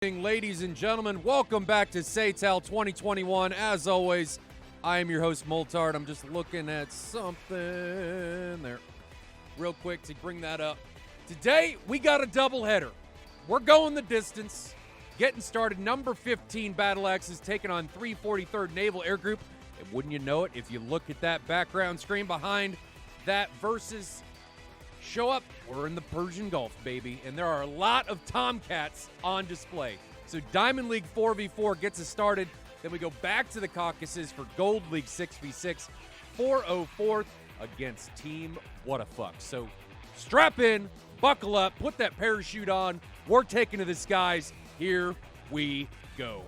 Ladies and gentlemen, welcome back to SATAL 2021. As always, I am your host, Moltard. I'm just looking at something there real quick to bring that up. Today, we got a doubleheader. We're going the distance, getting started. Number 15 Battle Axes taking on 343rd Naval Air Group. And wouldn't you know it, if you look at that background screen behind that versus show up, we're in the Persian Gulf, baby, and there are a lot of Tomcats on display. So Diamond League 4v4 gets us started. Then we go back to the Caucasus for Gold League 6v6, 404th against Team Wadafak. So strap in, buckle up, put that parachute on. We're taking to the skies. Here we go.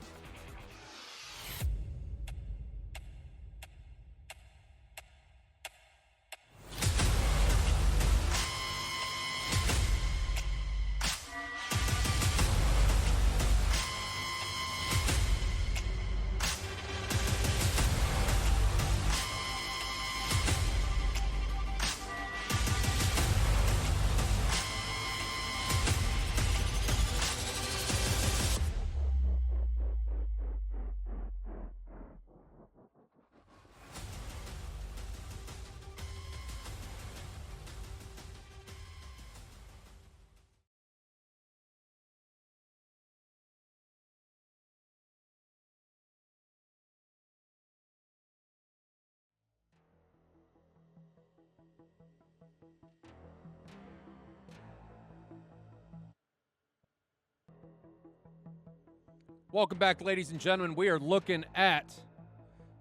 Welcome back, ladies and gentlemen. We are looking at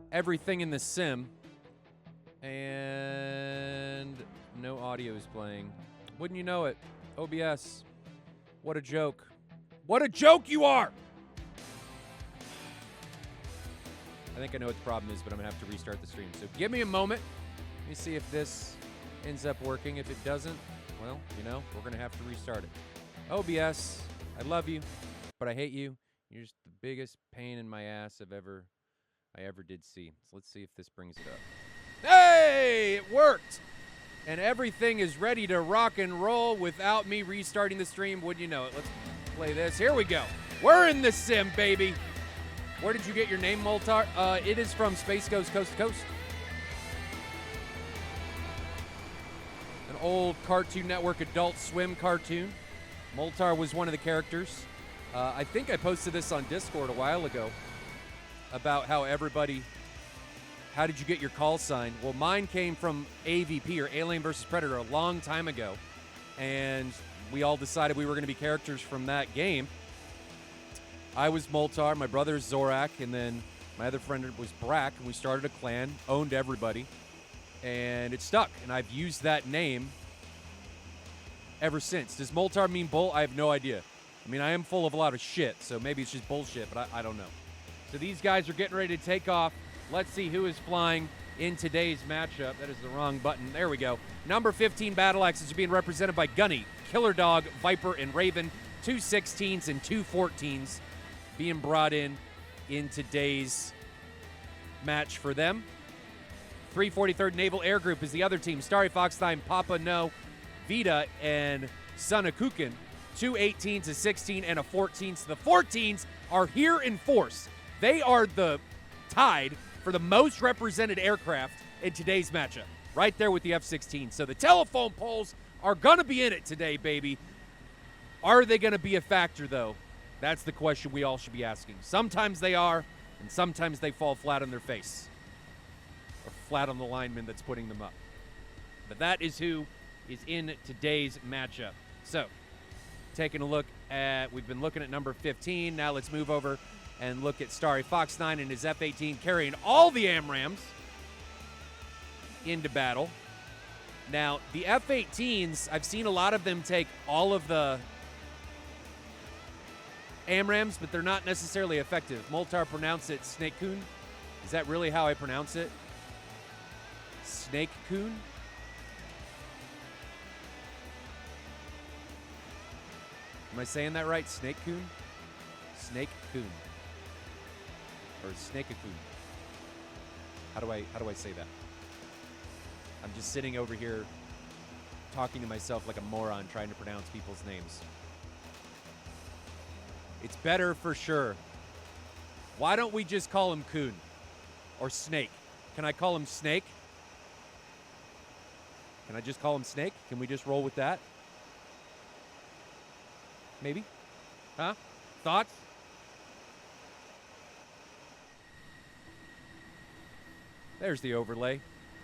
everything in the sim, and no audio is playing. Wouldn't you know it? OBS. What a joke. What a joke you are! I think I know what the problem is, but I'm going to have to restart the stream. So give me a moment. Let me see if this ends up working. If it doesn't, well, you know, we're going to have to restart it. OBS, I love you, but I hate you. You're just the biggest pain in my ass I ever did see. So let's see if this brings it up. Hey, it worked! And everything is ready to rock and roll without me restarting the stream. Wouldn't you know it? Let's play this. Here we go. We're in the sim, baby. Where did you get your name, Moltar? It is from Space Ghost Coast to Coast. An old Cartoon Network Adult Swim cartoon. Moltar was one of the characters. I think I posted this on Discord a while ago about how did you get your call sign? Well, mine came from AVP, or Alien vs. Predator, a long time ago. And we all decided we were going to be characters from that game. I was Moltar, my brother is Zorak, and then my other friend was Brack, and we started a clan, owned everybody, and it stuck. And I've used that name ever since. Does Moltar mean bull? I have no idea. I mean, I am full of a lot of shit, so maybe it's just bullshit, but I don't know. So these guys are getting ready to take off. Let's see who is flying in today's matchup. That is the wrong button. There we go. Number 15 Battle Axes are being represented by Gunny, Killer Dog, Viper, and Raven. 2 16s and 2 14s being brought in today's match for them. 343rd Naval Air Group is the other team. Starry Fox 9, Papa No, Vita, and Son of Kukin. 2 18s, a 16, and a 14. So the 14s are here in force. They are the tied for the most represented aircraft in today's matchup. Right there with the F-16. So the telephone poles are going to be in it today, baby. Are they going to be a factor, though? That's the question we all should be asking. Sometimes they are, and sometimes they fall flat on their face. Or flat on the lineman that's putting them up. But that is who is in today's matchup. So, taking a look at, we've been looking at number 15. Now let's move over and look at Starry Fox 9 and his F-18 carrying all the AMRAAMs into battle. Now, the F-18s, I've seen a lot of them take all of the AMRAAMs, but they're not necessarily effective. Moltar pronounced it Snake Coon. Is that really how I pronounce it? Snake Coon? Am I saying that right? Snake Coon? Snake Coon. Or Snake-a-Coon. How do I say that? I'm just sitting over here talking to myself like a moron trying to pronounce people's names. It's better for sure. Why don't we just call him Coon? Or Snake? Can I call him Snake? Can I just call him Snake? Can we just roll with that? Maybe? Huh? Thoughts? There's the overlay.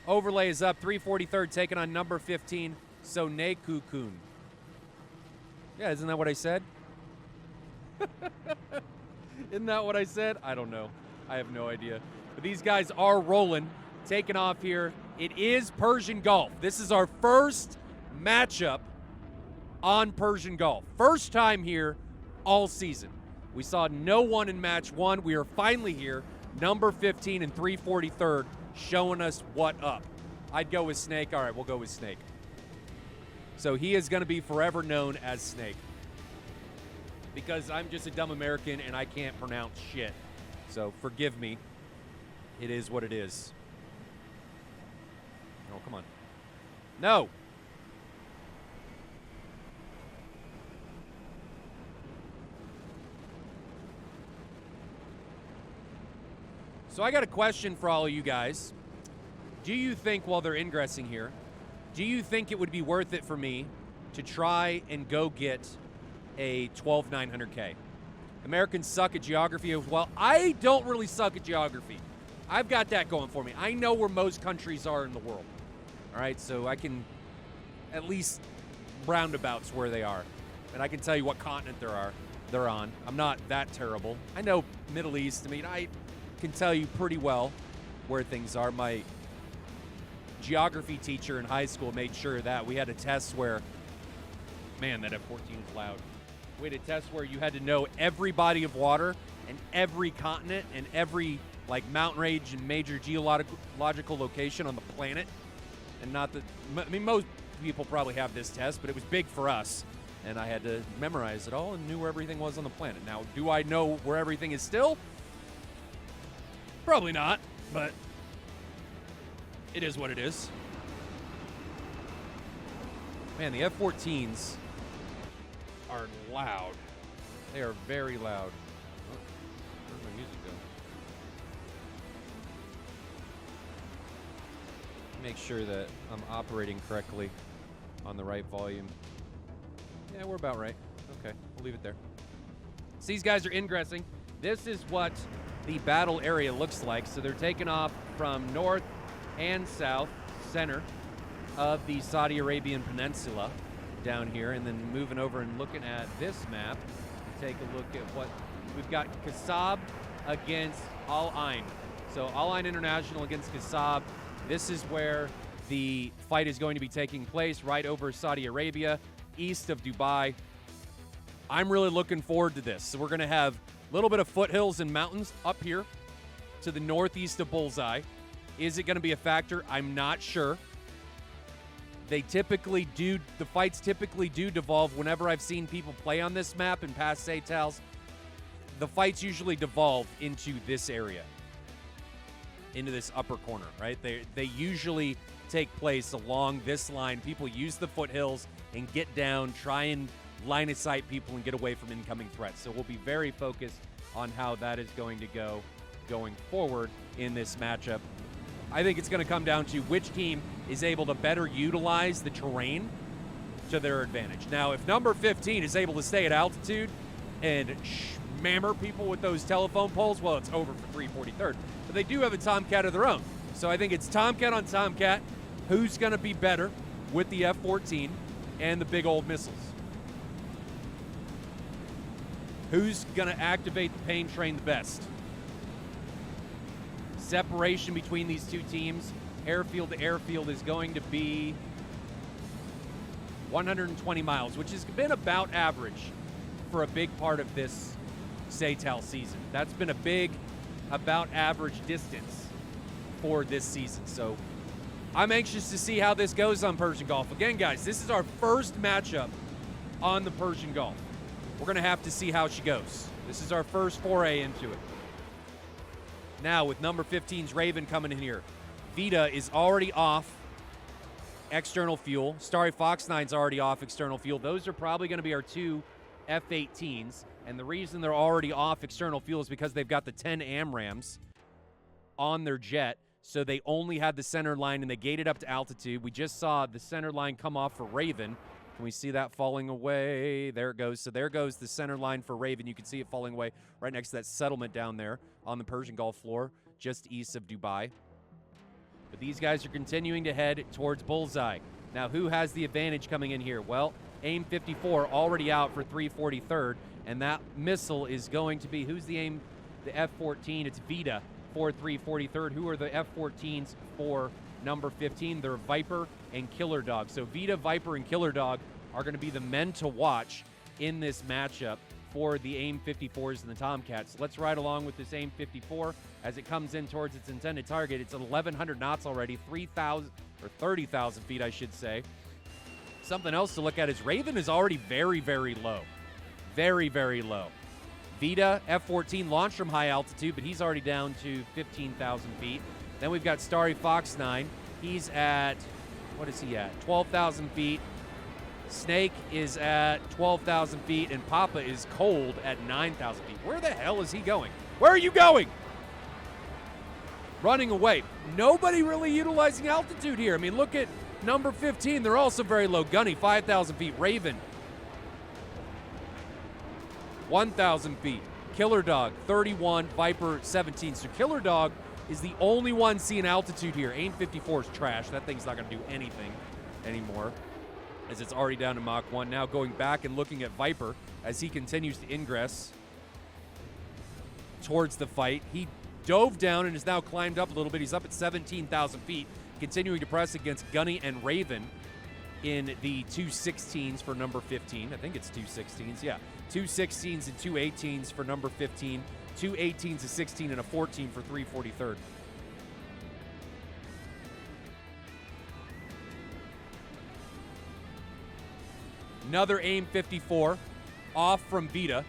Overlay is up. 343rd taking on number 15, Soneku Kun. Yeah, isn't that what I said? Isn't that what I said? I don't know. I have no idea. But these guys are rolling, taking off here. It is Persian Gulf. This is our first matchup on Persian Gulf. First time here all season. We saw no one in match one. We are finally here. Number 15 and 343rd showing us what up. I'd go with Snake. All right, we'll go with Snake. So he is going to be forever known as Snake. Because I'm just a dumb American and I can't pronounce shit. So forgive me. It is what it is. Oh, come on. No. So I got a question for all of you guys. Do you think while they're ingressing here, do you think it would be worth it for me to try and go get a 12-900K? Americans suck at geography as well. I don't really suck at geography. I've got that going for me. I know where most countries are in the world. All right, so I can at least roundabouts where they are. And I can tell you what continent they're on. I'm not that terrible. I know Middle East. I mean, I can tell you pretty well where things are. My geography teacher in high school made sure that we had a test where, man, that F-14 is loud. We had a test where you had to know every body of water and every continent and every like mountain range and major geological location on the planet. And not that, I mean, most people probably have this test, but it was big for us. And I had to memorize it all and knew where everything was on the planet. Now, do I know where everything is still? Probably not, but it is what it is. Man, the F-14s are loud. They are very loud. Oh, where'd my music go? Make sure that I'm operating correctly on the right volume. Yeah, we're about right. Okay, we'll leave it there. So these guys are ingressing. This is what the battle area looks like. So they're taking off from north and south, center of the Saudi Arabian Peninsula down here, and then moving over and looking at this map to take a look at what we've got. Kasab against Al Ain. So Al Ain International against Kasab. This is where the fight is going to be taking place, right over Saudi Arabia, east of Dubai. I'm really looking forward to this. So we're going to have a little bit of foothills and mountains up here to the northeast of Bullseye. Is it going to be a factor? I'm not sure. They typically do, the fights typically do devolve. Whenever I've seen people play on this map in past SATALs, the fights usually devolve into this area, into this upper corner, right? They usually take place along this line. People use the foothills and get down, try and line of sight people and get away from incoming threats. So we'll be very focused on how that is going to go going forward in this matchup. I think it's going to come down to which team is able to better utilize the terrain to their advantage. Now, if number 15 is able to stay at altitude and mammer people with those telephone poles, well, it's over for 343rd. But they do have a Tomcat of their own. So I think it's Tomcat on Tomcat. Who's going to be better with the F-14 and the big old missiles? Who's going to activate the pain train the best? Separation between these two teams, airfield to airfield, is going to be 120 miles, which has been about average for a big part of this SATAL season. That's been a big, about average distance for this season. So I'm anxious to see how this goes on Persian Gulf. Again, guys, this is our first matchup on the Persian Gulf. We're going to have to see how she goes. This is our first foray into it. Now, with number 15's Raven coming in here, Vita is already off external fuel. Starry Fox 9's already off external fuel. Those are probably going to be our two F-18s. And the reason they're already off external fuel is because they've got the 10 AMRAAMs on their jet, so they only had the center line, and they gated up to altitude. We just saw the center line come off for Raven. Can we see that falling away? There it goes. So there goes the center line for Raven. You can see it falling away right next to that settlement down there on the Persian Gulf floor, just east of Dubai. But these guys are continuing to head towards Bullseye. Now, who has the advantage coming in here? Well, AIM-54 already out for 343rd, and that missile is going to be, who's the AIM? The F-14, it's Vita for 343rd. Who are the F-14s for number 15? They're Viper and Killer Dog. So Vita, Viper, and Killer Dog are going to be the men to watch in this matchup for the AIM-54s and the Tomcats. Let's ride along with this AIM-54 as it comes in towards its intended target. It's at 1,100 knots already, 3,000 or 30,000 feet, I should say. Something else to look at is Raven is already very, very low. Very, very low. Vita, F-14, launched from high altitude, but he's already down to 15,000 feet. Then we've got Starry Fox 9. He's at, what is he at? 12,000 feet. Snake is at 12,000 feet, and Papa is cold at 9,000 feet. Where the hell is he going? Where are you going? Running away. Nobody really utilizing altitude here. I mean, look at number 15. They're also very low. Gunny, 5,000 feet. Raven, 1,000 feet. Killer Dog, 31. Viper, 17. So Killer Dog is the only one seeing altitude here. AIM-54 is trash. That thing's not going to do anything anymore, as it's already down to Mach 1. Now going back and looking at Viper as he continues to ingress towards the fight. He dove down and has now climbed up a little bit. He's up at 17,000 feet, continuing to press against Gunny and Raven in the 216s for number 15. I think it's 216s, yeah. 216s and 218s for number 15. 218s, a 16, and a 14 for 343rd. Another AIM-54 off from Vita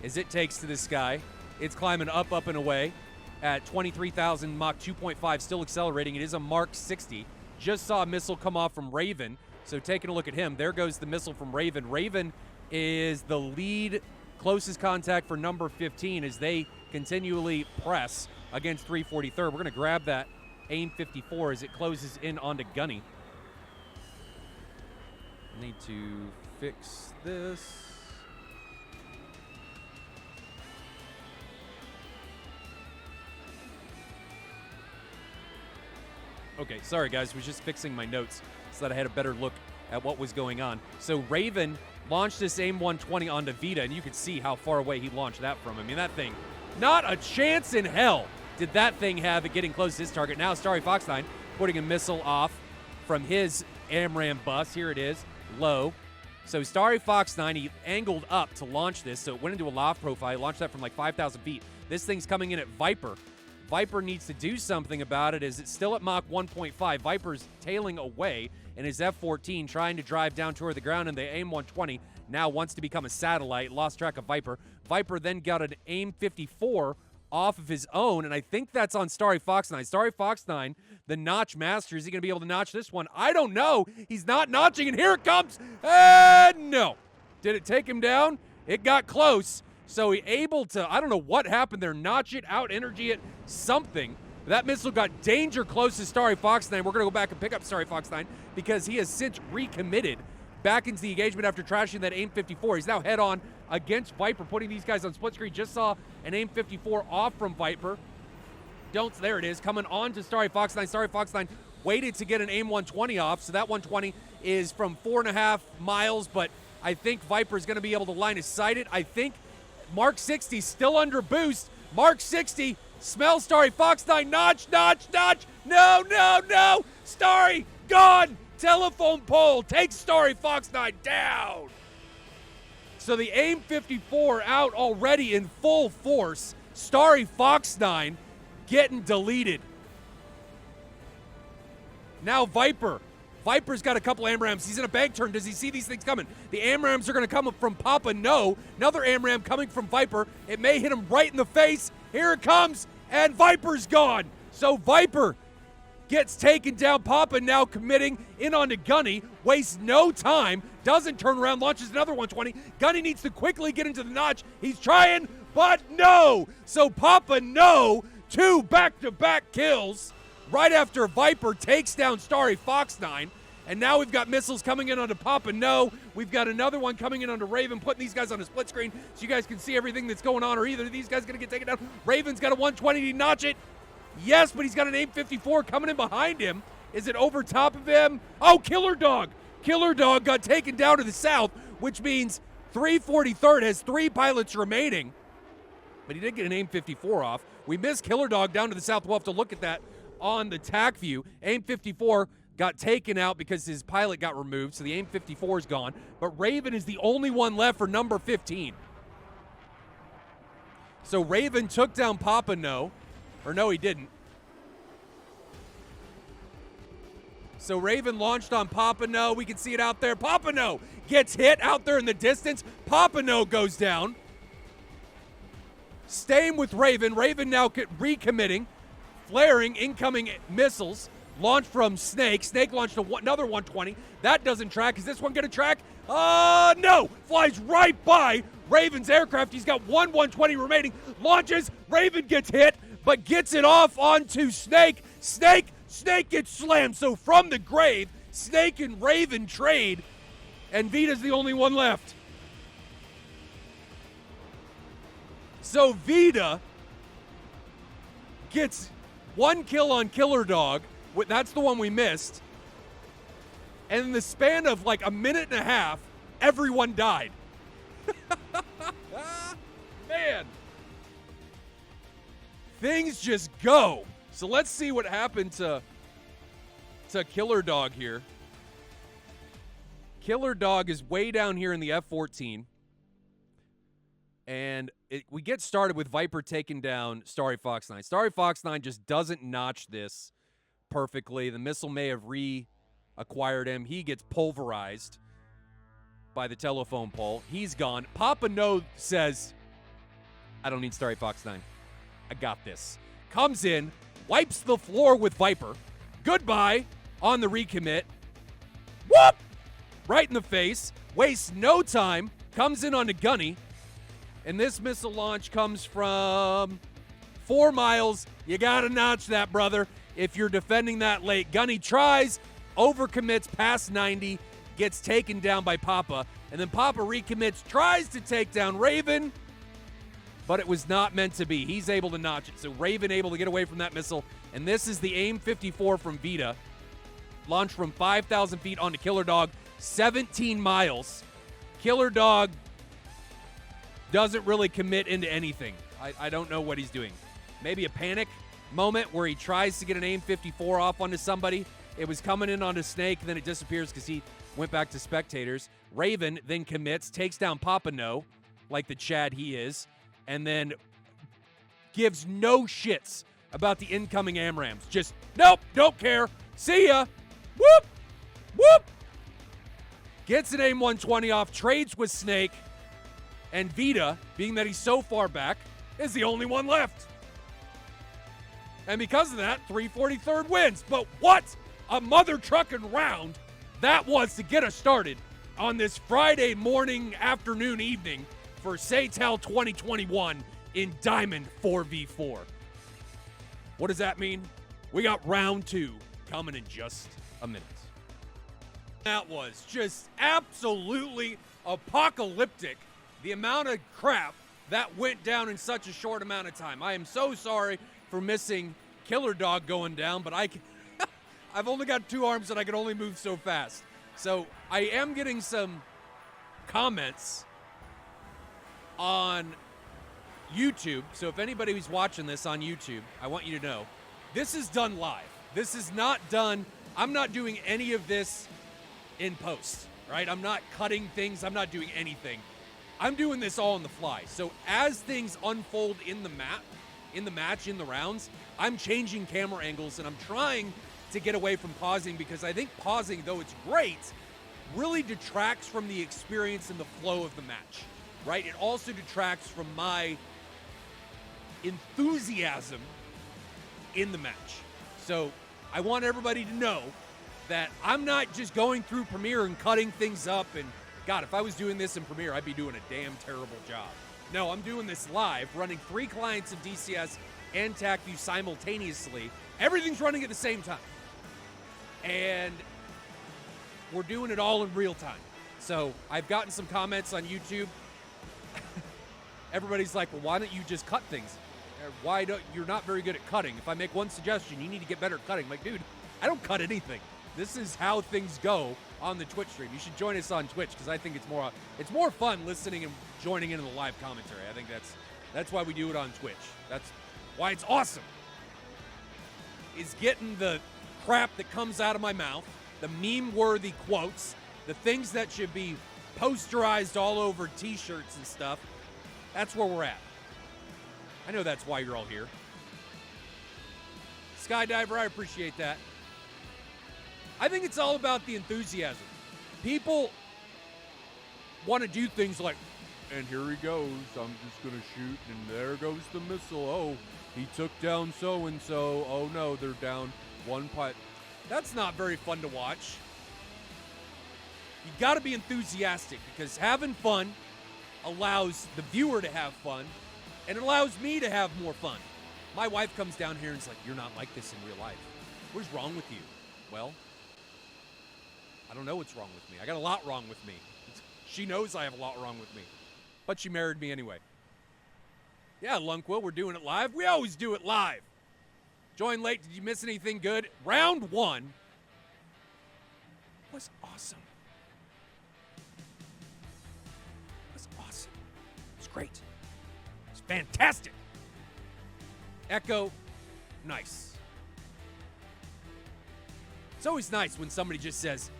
as it takes to the sky. It's climbing up, up, and away at 23,000 Mach 2.5, still accelerating. It is a Mark 60. Just saw a missile come off from Raven, so taking a look at him. There goes the missile from Raven. Raven is the lead closest contact for number 15 as they continually press against 343rd. We're going to grab that AIM-54 as it closes in onto Gunny. Need to fix this. Okay, sorry guys, was just fixing my notes so that I had a better look at what was going on. So Raven launched this AIM-120 onto Vita, and you can see how far away he launched that from. I mean, that thing, not a chance in hell did that thing have it getting close to his target. Now Starry Fox 9 putting a missile off from his AMRAAM bus. Here it is, low. So Starry Fox 9, he angled up to launch this, so it went into a loft profile. He launched that from like 5,000 feet. This thing's coming in at Viper. Viper needs to do something about it as it's still at Mach 1.5. Viper's tailing away in his F-14, trying to drive down toward the ground, and the AIM-120 now wants to become a satellite. Lost track of Viper. Viper then got an AIM-54 off of his own, and I think that's on Starry Fox 9. Starry Fox 9, the notch master. Is he going to be able to notch this one? I don't know. He's not notching, and here it comes. And no. Did it take him down? It got close. So he able to, I don't know what happened there, notch it, out energy it, something. That missile got danger close to Starry Fox 9. We're going to go back and pick up Starry Fox 9 because he has since recommitted back into the engagement after trashing that AIM-54. He's now head on against Viper, putting these guys on split screen. Just saw an AIM-54 off from Viper. There it is, coming on to Starry Fox 9. Starry Fox 9 waited to get an AIM-120 off, so that 120 is from 4.5 miles, but I think Viper's going to be able to line of sight it. I think Mark 60 still under boost. Mark 60, smell Starry Fox 9, notch, notch, notch. No, no, no. Starry, gone. Telephone pole takes Starry Fox 9 down. So the AIM-54 out already in full force. Starry Fox 9 getting deleted. Now Viper. Viper's got a couple AMRAAMs. He's in a bank turn. Does he see these things coming? The AMRAAMs are going to come up from Papa. No. Another AMRAAM coming from Viper. It may hit him right in the face. Here it comes, and Viper's gone. So Viper gets taken down. Papa now committing in onto Gunny, wastes no time, doesn't turn around, launches another 120. Gunny needs to quickly get into the notch. He's trying, but no. So Papa, no, 2 back-to-back kills right after Viper takes down Starry Fox 9. And now we've got missiles coming in onto Papa, no. We've got another one coming in onto Raven, putting these guys on a split screen so you guys can see everything that's going on, or either of these guys going to get taken down. Raven's got a 120, did he notch it? Yes, but he's got an AIM 54 coming in behind him. Is it over top of him? Oh, Killer Dog. Killer Dog got taken down to the south, which means 343rd has 3 pilots remaining. But he did get an AIM 54 off. We missed Killer Dog down to the south. We'll have to look at that on the TAC view. AIM 54 got taken out because his pilot got removed, so the AIM 54 is gone. But Raven is the only one left for number 15. So Raven took down Papa, no. Or no, he didn't. So Raven launched on Papa, no. We can see it out there. Papa, no gets hit out there in the distance. Papa, no goes down. Staying with Raven. Raven now recommitting. Flaring incoming missiles. Launched from Snake. Snake launched another 120. That doesn't track. Is this one going to track? No. Flies right by Raven's aircraft. He's got 120 remaining. Launches. Raven gets hit, but gets it off onto Snake. Snake gets slammed. So from the grave, Snake and Raven trade, and Vita's the only one left. So Vita gets 1 kill on Killer Dog. That's the one we missed. And in the span of like a minute and a half, everyone died. Man. Things just go. So let's see what happened to Killer Dog here. Killer Dog is way down here in the F-14. And we get started with Viper taking down Starry Fox 9. Starry Fox 9 just doesn't notch this perfectly. The missile may have reacquired him. He gets pulverized by the telephone pole. He's gone. Papa No says, I don't need Starry Fox 9. I got this. Comes in, wipes the floor with Viper. Goodbye on the recommit. Whoop! Right in the face. Wastes no time. Comes in onto Gunny. And this missile launch comes from 4 miles. You got to notch that, brother, if you're defending that late. Gunny tries, overcommits past 90, gets taken down by Papa. And then Papa recommits, tries to take down Raven, but it was not meant to be. He's able to notch it. So Raven able to get away from that missile. And this is the AIM 54 from Vita. Launched from 5,000 feet onto Killer Dog, 17 miles. Killer Dog doesn't really commit into anything. I don't know what he's doing. Maybe a panic moment where he tries to get an AIM 54 off onto somebody. It was coming in onto Snake, then it disappears because he went back to spectators. Raven then commits, takes down Papa No, like the Chad he is, and then gives no shits about the incoming AMRAAMs. Just, nope, don't care. See ya. Whoop, whoop. Gets an AIM 120 off, trades with Snake, and Vita, being that he's so far back, is the only one left. And because of that, 343rd wins. But what a mother trucking round that was to get us started on this Friday morning, afternoon, evening for SATAL 2021 in Diamond 4v4. What does that mean? We got round 2 coming in just a minute. That was just absolutely apocalyptic. The amount of crap that went down in such a short amount of time. I am so sorry for missing Killer Dog going down, but I've only got 2 arms and I can only move so fast. So I am getting some comments on YouTube. So if anybody who's watching this on YouTube, I want you to know, this is done live. This is not done. I'm not doing any of this in post, right? I'm not cutting things. I'm not doing anything. I'm doing this all on the fly. So as things unfold in the match, in the rounds, I'm changing camera angles and I'm trying to get away from pausing, because I think pausing, though it's great, really detracts from the experience and the flow of the match, right? It also detracts from my enthusiasm in the match. So I want everybody to know that I'm not just going through Premiere and cutting things up. And God, if I was doing this in Premiere, I'd be doing a damn terrible job. No, I'm doing this live, running 3 clients of DCS and TACView simultaneously. Everything's running at the same time. And we're doing it all in real time. So I've gotten some comments on YouTube. Everybody's like, well, why don't you just cut things? You're not very good at cutting. If I make one suggestion, you need to get better at cutting. I'm like, dude, I don't cut anything. This is how things go on the Twitch stream. You should join us on Twitch because I think it's more fun listening and joining into the live commentary. I think that's why we do it on Twitch. That's why it's awesome. Is getting the crap that comes out of my mouth, the meme-worthy quotes, the things that should be posterized all over T-shirts and stuff. That's where we're at. I know that's why you're all here. Skydiver, I appreciate that. I think it's all about the enthusiasm. People want to do things like, and here he goes, I'm just going to shoot, and there goes the missile. Oh, he took down so-and-so. Oh, no, they're down one pilot. That's not very fun to watch. You got to be enthusiastic because having fun allows the viewer to have fun, and it allows me to have more fun. My wife comes down here and is like, you're not like this in real life. What's wrong with you? Well, I don't know what's wrong with me. I got a lot wrong with me. She knows I have a lot wrong with me. But she married me anyway. Yeah, Lunkwell, we're doing it live. We always do it live. Join late. Did you miss anything good? Round 1 was awesome. It was awesome. It was great. It was fantastic. Echo, nice. It's always nice when somebody just says,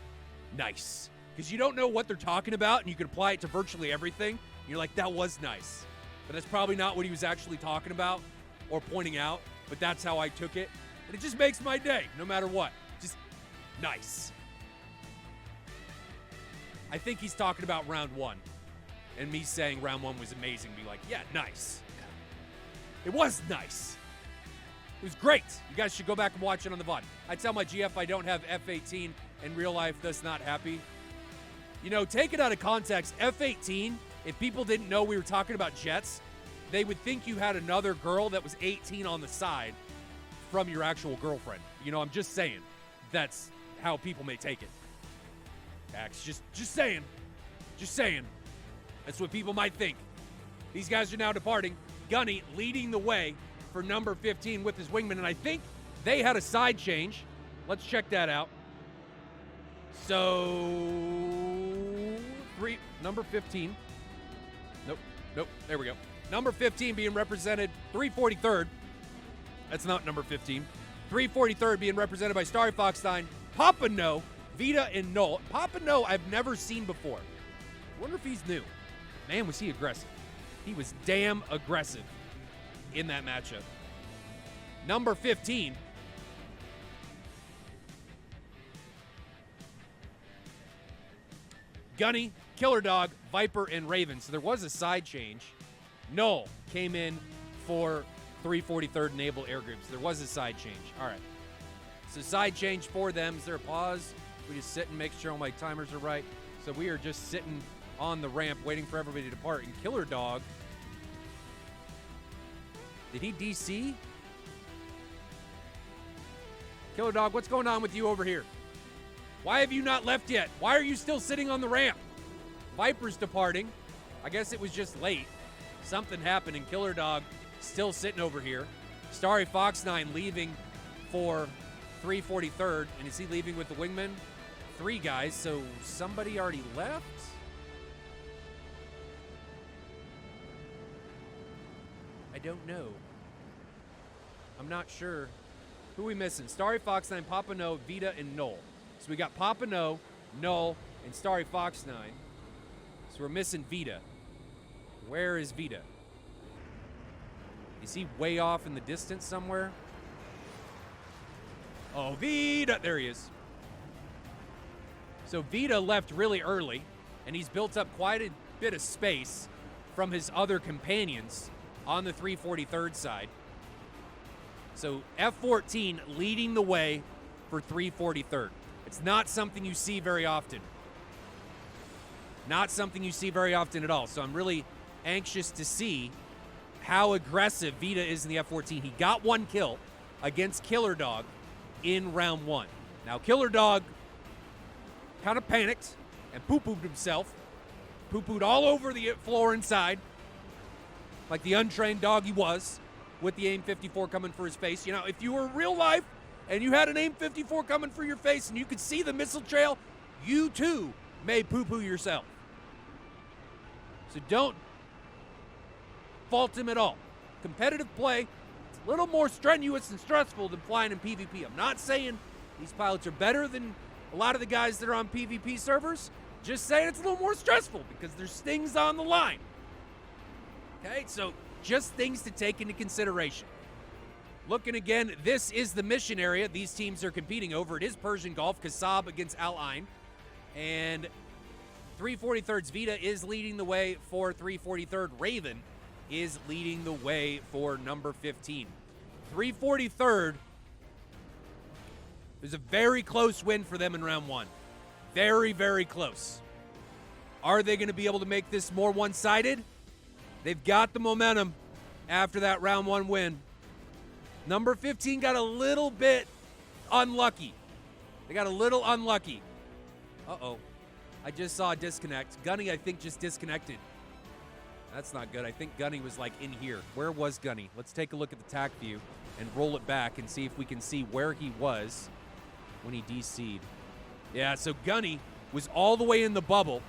nice. Because you don't know what they're talking about, and you can apply it to virtually everything. And you're like, that was nice. But that's probably not what he was actually talking about or pointing out, but that's how I took it. And it just makes my day, no matter what. Just nice. I think he's talking about round 1. And me saying round 1 was amazing, be like, yeah, nice. It was nice. It was great. You guys should go back and watch it on the VOD. I tell my GF I don't have F-18 in real life, thus not happy. You know, take it out of context. F-18, if people didn't know we were talking about jets, they would think you had another girl that was 18 on the side from your actual girlfriend. You know, I'm just saying. That's how people may take it. Ax, just saying. Just saying. That's what people might think. These guys are now departing. Gunny leading the way for number 15 with his wingman, and I think they had a side change. Let's check that out. So, number 15. Nope, there we go. Number 15 being represented, 343rd. That's not number 15. 343rd being represented by Starry Fox 9, Papa No, Vita, and Null. Papa No I've never seen before. I wonder if he's new. Man, was he aggressive. He was damn aggressive in that matchup. Number 15. Gunny, Killer Dog, Viper, and Raven. So there was a side change. Null came in for 343rd Naval Air Group. So there was a side change. All right. So side change for them. Is there a pause? We just sit and make sure all my timers are right. So we are just sitting on the ramp waiting for everybody to depart. And Killer Dog, did he DC? Killer Dog, what's going on with you over here? Why have you not left yet? Why are you still sitting on the ramp? Viper's departing. I guess it was just late. Something happened, and Killer Dog still sitting over here. Starry Fox 9 leaving for 343rd. And is he leaving with the wingman? 3 guys, so somebody already left? I don't know. I'm not sure. Who are we missing? Starry Fox 9, Papa No, Vita, and Null. So we got Papa No, Null, and Starry Fox 9. So we're missing Vita. Where is Vita? Is he way off in the distance somewhere? Oh, Vita! There he is. So Vita left really early, and he's built up quite a bit of space from his other companions on the 343rd side. So F-14 leading the way for 343rd. It's not something you see very often. Not something you see very often at all. So I'm really anxious to see how aggressive Vita is in the F-14. He got 1 kill against Killer Dog in round 1. Now, Killer Dog kind of panicked and poo-pooed himself. Poo-pooed all over the floor inside, like the untrained dog he was, with the AIM-54 coming for his face. You know, if you were real life and you had an AIM-54 coming for your face and you could see the missile trail, you too may poo-poo yourself. So don't fault him at all. Competitive play, it's a little more strenuous and stressful than flying in PvP. I'm not saying these pilots are better than a lot of the guys that are on PvP servers. Just saying it's a little more stressful because there's things on the line. Okay, so just things to take into consideration. Looking again, this is the mission area these teams are competing over. It is Persian Gulf, Kasab against Al Ain. And 343rd's Vita is leading the way for 343rd. Raven is leading the way for number 15. 343rd is a very close win for them in round 1. Very, very close. Are they going to be able to make this more one-sided? They've got the momentum after that round 1 win. Number 15 got a little bit unlucky. They got a little unlucky. Uh-oh. I just saw a disconnect. Gunny, I think, just disconnected. That's not good. I think Gunny was, like, in here. Where was Gunny? Let's take a look at the TAC view and roll it back and see if we can see where he was when he DC'd. Yeah, so Gunny was all the way in the bubble.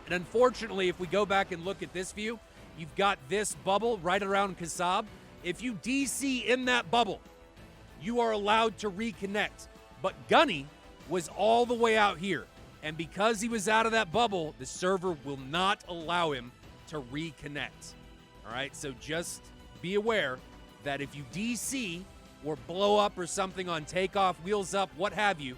And unfortunately, if we go back and look at this view, you've got this bubble right around Kasab. If you DC in that bubble, you are allowed to reconnect. But Gunny was all the way out here. And because he was out of that bubble, the server will not allow him to reconnect. All right, so just be aware that if you DC or blow up or something on takeoff, wheels up, what have you,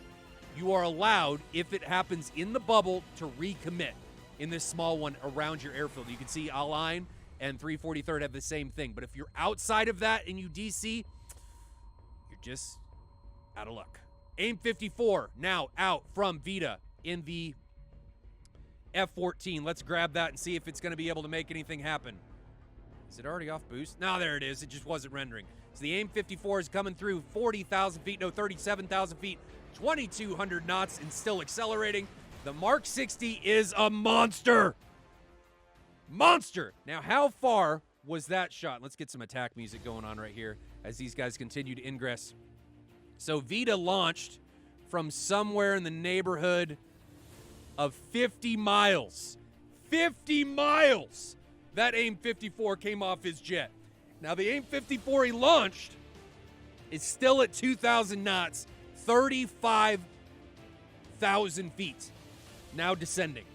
you are allowed, if it happens in the bubble, to recommit in this small one around your airfield. You can see Al Ain and 343rd have the same thing. But if you're outside of that and you DC, you're just out of luck. AIM-54 now out from Vita in the F-14. Let's grab that and see if it's going to be able to make anything happen. Is it already off boost? No, there it is. It just wasn't rendering. So the AIM-54 is coming through 40,000 feet, no, 37,000 feet, 2,200 knots and still accelerating. The Mark 60 is a monster. Monster. Now, how far was that shot? Let's get some attack music going on right here as these guys continue to ingress. So Vita launched from somewhere in the neighborhood of 50 miles. 50 miles! That AIM-54 came off his jet. Now, the AIM-54 he launched is still at 2,000 knots, 35,000 feet, now descending.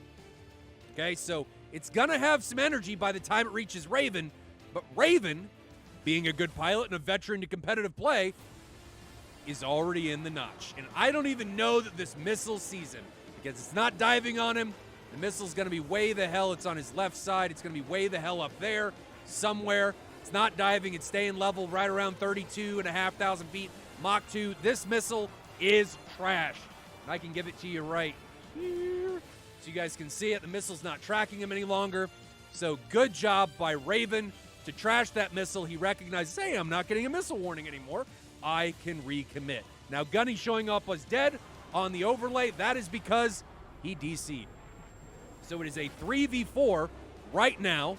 Okay, so it's going to have some energy by the time it reaches Raven, but Raven, being a good pilot and a veteran to competitive play, is already in the notch. And I don't even know that this missile season, because it's not diving on him, the missile's going to be way the hell, it's on his left side, it's going to be way the hell up there somewhere. It's not diving, it's staying level right around 32,500 feet, Mach 2. This missile is trash. And I can give it to you right here so you guys can see it. The missile's not tracking him any longer. So good job by Raven to trash that missile. He recognizes, hey, I'm not getting a missile warning anymore. I can recommit. Now Gunny showing up as dead on the overlay. That is because he DC'd. So it is a 3v4 right now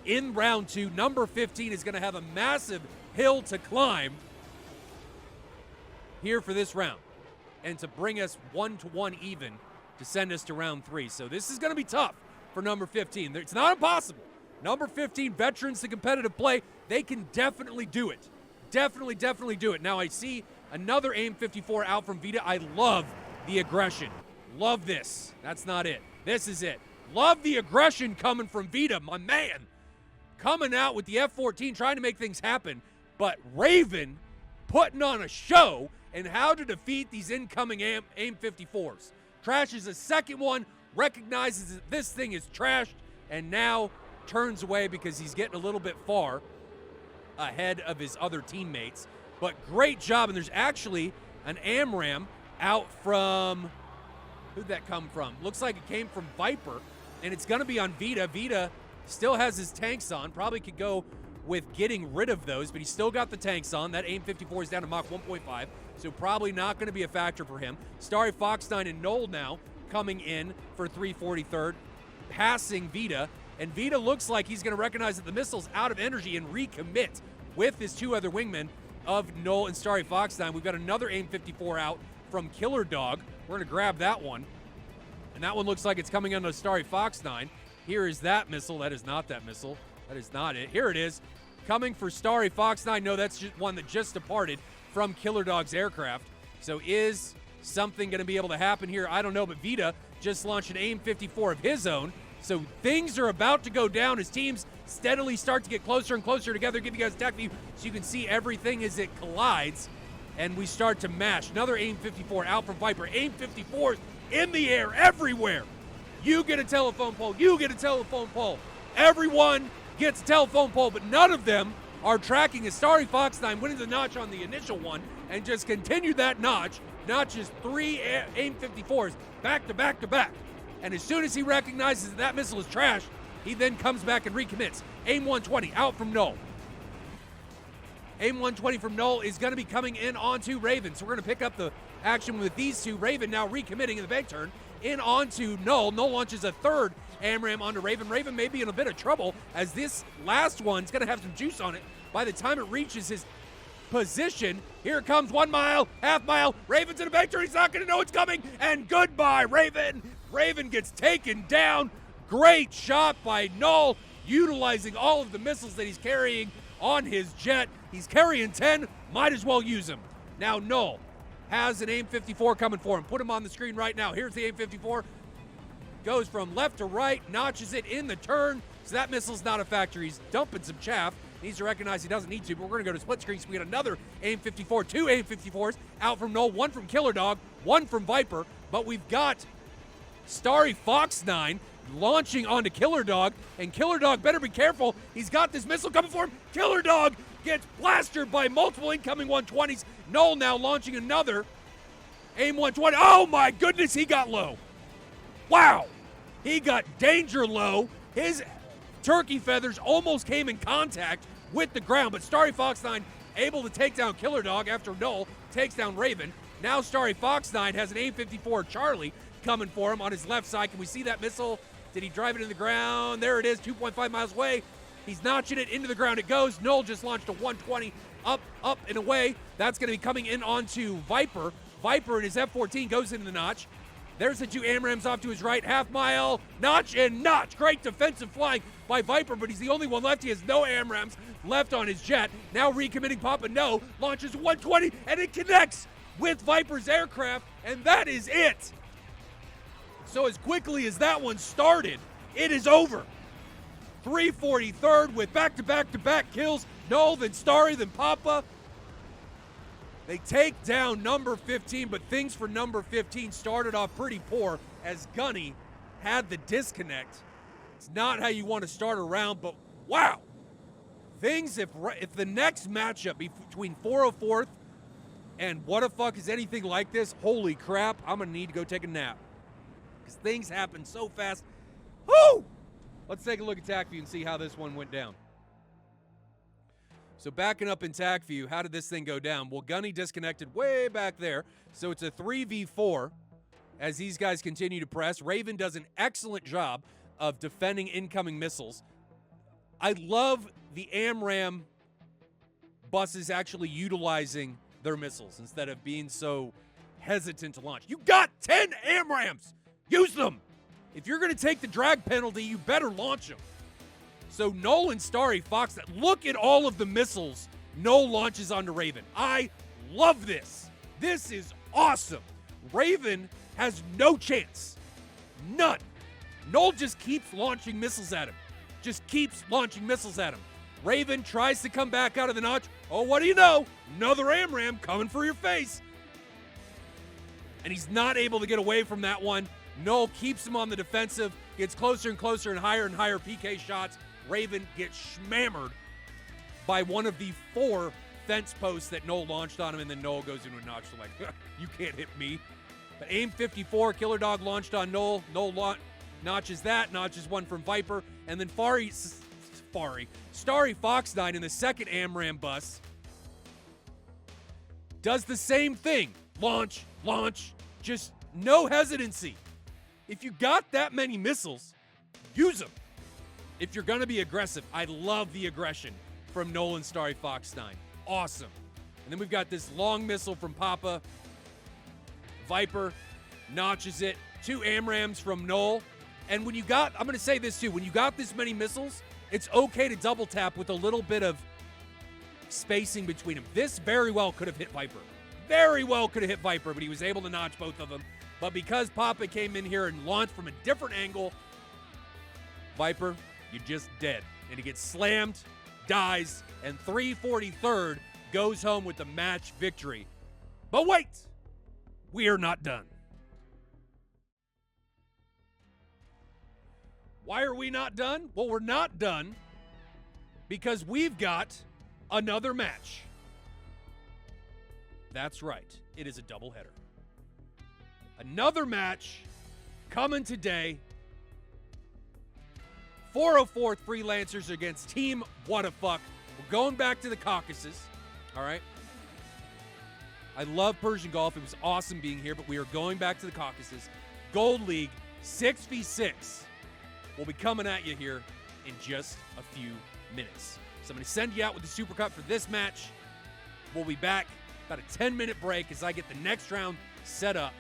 in round 2. Number 15 is going to have a massive hill to climb here for this round and to bring us 1-1 even to send us to round 3. So this is going to be tough for number 15. It's not impossible. Number 15, veterans to competitive play, they can definitely do it. Definitely do it. Now I see another AIM-54 out from Vita. I love the aggression. Love this. That's not it. This is it. Love the aggression coming from Vita, my man. Coming out with the F-14, trying to make things happen. But Raven putting on a show and how to defeat these incoming AIM-54s. Trashes a second one, recognizes that this thing is trashed, and now turns away because he's getting a little bit far ahead of his other teammates. But great job, and there's actually an AMRAM out from, who'd that come from? Looks like it came from Viper, and it's going to be on Vita. Vita still has his tanks on, probably could go with getting rid of those, but he's still got the tanks on. That AIM-54 is down to Mach 1.5, so probably not going to be a factor for him. Starry Fox 9 and Knoll now coming in for 343rd, passing Vita, and Vita looks like he's going to recognize that the missile's out of energy and recommit with his two other wingmen of Knoll and Starry Fox 9. We've got another AIM-54 out from Killer Dog. We're going to grab that one, and that one looks like it's coming onto Starry Fox 9. Here is that missile. That is not that missile. That is not it. Here it is, coming for Starry Fox 9. No, that's just one that just departed from Killer Dog's aircraft. So is something going to be able to happen here? I don't know, but Vita just launched an AIM-54 of his own. So things are about to go down as teams steadily start to get closer and closer together. Give you guys a attack view so you can see everything as it collides, and we start to mash. Another AIM-54 out from Viper. AIM-54s in the air everywhere. You get a telephone pole. You get a telephone pole. Everyone gets a telephone pole, but none of them are tracking as Starry Fox 9 winning the notch on the initial one and just continued that notch. Notches 3 AIM-54s back to back to back. And as soon as he recognizes that missile is trash, he then comes back and recommits. AIM-120 out from Knoll. AIM-120 from Knoll is going to be coming in onto Raven. So we're going to pick up the action with these two. Raven now recommitting in the bank turn in onto Knoll. Knoll launches a third AMRAM onto Raven. Raven may be in a bit of trouble as this last one's going to have some juice on it by the time it reaches his position. Here it comes, 1 mile, half mile. Raven's in a bank turn. He's not going to know it's coming. And goodbye, Raven. Raven gets taken down. Great shot by Knoll, utilizing all of the missiles that he's carrying on his jet. He's carrying 10, might as well use them. Now Knoll has an AIM-54 coming for him. Put him on the screen right now. Here's the AIM-54. Goes from left to right, notches it in the turn. So that missile's not a factor. He's dumping some chaff. Needs to recognize he doesn't need to, but we're going to go to split screen. So we got another AIM-54, 2 AIM-54s out from Knoll, 1 from Killer Dog, 1 from Viper. But we've got Starry Fox 9 launching onto Killer Dog, and Killer Dog better be careful. He's got this missile coming for him. Killer Dog gets blasted by multiple incoming 120s. Knoll now launching another AIM-120. Oh my goodness, he got low. Wow, he got danger low. His turkey feathers almost came in contact with the ground, but Starry Fox 9 able to take down Killer Dog after Knoll takes down Raven. Now Starry Fox 9 has an AIM-54 Charlie coming for him on his left side. Can we see that missile? Did he drive it into the ground? There it is, 2.5 miles away. He's notching it into the ground. It goes. Knoll just launched a 120 up, and away. That's going to be coming in onto Viper. Viper in his F-14 goes into the notch. There's the two AMRAMs off to his right. Half mile, notch and notch. Great defensive flying by Viper, but he's the only one left. He has no AMRAMs left on his jet. Now recommitting Papa No. Launches 120, and it connects with Viper's aircraft, and that is it. So as quickly as that one started, it is over. 343rd with back-to-back-to-back kills. Knoll, then Starry, then Papa. They take down number 15, but things for number 15 started off pretty poor as Gunny had the disconnect. It's not how you want to start a round, but wow. Things, if the next matchup between 404th and Wadafak is anything like this, holy crap, I'm going to need to go take a nap. Because things happen so fast. Woo! Let's take a look at TAC View and see how this one went down. So backing up in TAC View, how did this thing go down? Well, Gunny disconnected way back there. So it's a 3v4 as these guys continue to press. Raven does an excellent job of defending incoming missiles. I love the AMRAM buses actually utilizing their missiles instead of being so hesitant to launch. You got 10 AMRAMs. Use them. If you're going to take the drag penalty, you better launch them. So Knoll and Starry Fox, look at all of the missiles Knoll launches onto Raven. I love this. This is awesome. Raven has no chance. None. Knoll just keeps launching missiles at him. Just keeps launching missiles at him. Raven tries to come back out of the notch. Oh, what do you know? Another AMRAM coming for your face. And he's not able to get away from that one. Knoll keeps him on the defensive, gets closer and closer and higher PK shots. Raven gets schmammered by one of the 4 fence post that Noel launched on him, and then Noel goes into a notch to like, you can't hit me. But aim 54, Killer Dog launched on Noel. Noel notches that, notches one from Viper, and then Starry Fox 9 in the second AMRAM bus does the same thing. Launch, just no hesitancy. If you got that many missiles, use them. If you're going to be aggressive, I love the aggression from Noel and Starry Fox 9. Awesome. And then we've got this long missile from Papa. Viper notches it. 2 AMRAMs from Noel. And when you got, I'm going to say this too, when you got this many missiles, it's okay to double tap with a little bit of spacing between them. This very well could have hit Viper. Very well could have hit Viper, but he was able to notch both of them. But because Papa came in here and launched from a different angle, Viper, you're just dead. And he gets slammed, dies, and 343rd goes home with the match victory. But wait, we are not done. Why are we not done? Well, we're not done because we've got another match. That's right. It is a doubleheader. Another match coming today. 404th Freelancers against Team Wadafak. We're going back to the Caucasus. All right. I love Persian Gulf. It was awesome being here, but we are going back to the Caucasus. Gold League 6v6. We'll be coming at you here in just a few minutes. So I'm going to send you out with the Super Cut for this match. We'll be back about a 10-minute break as I get the next round set up.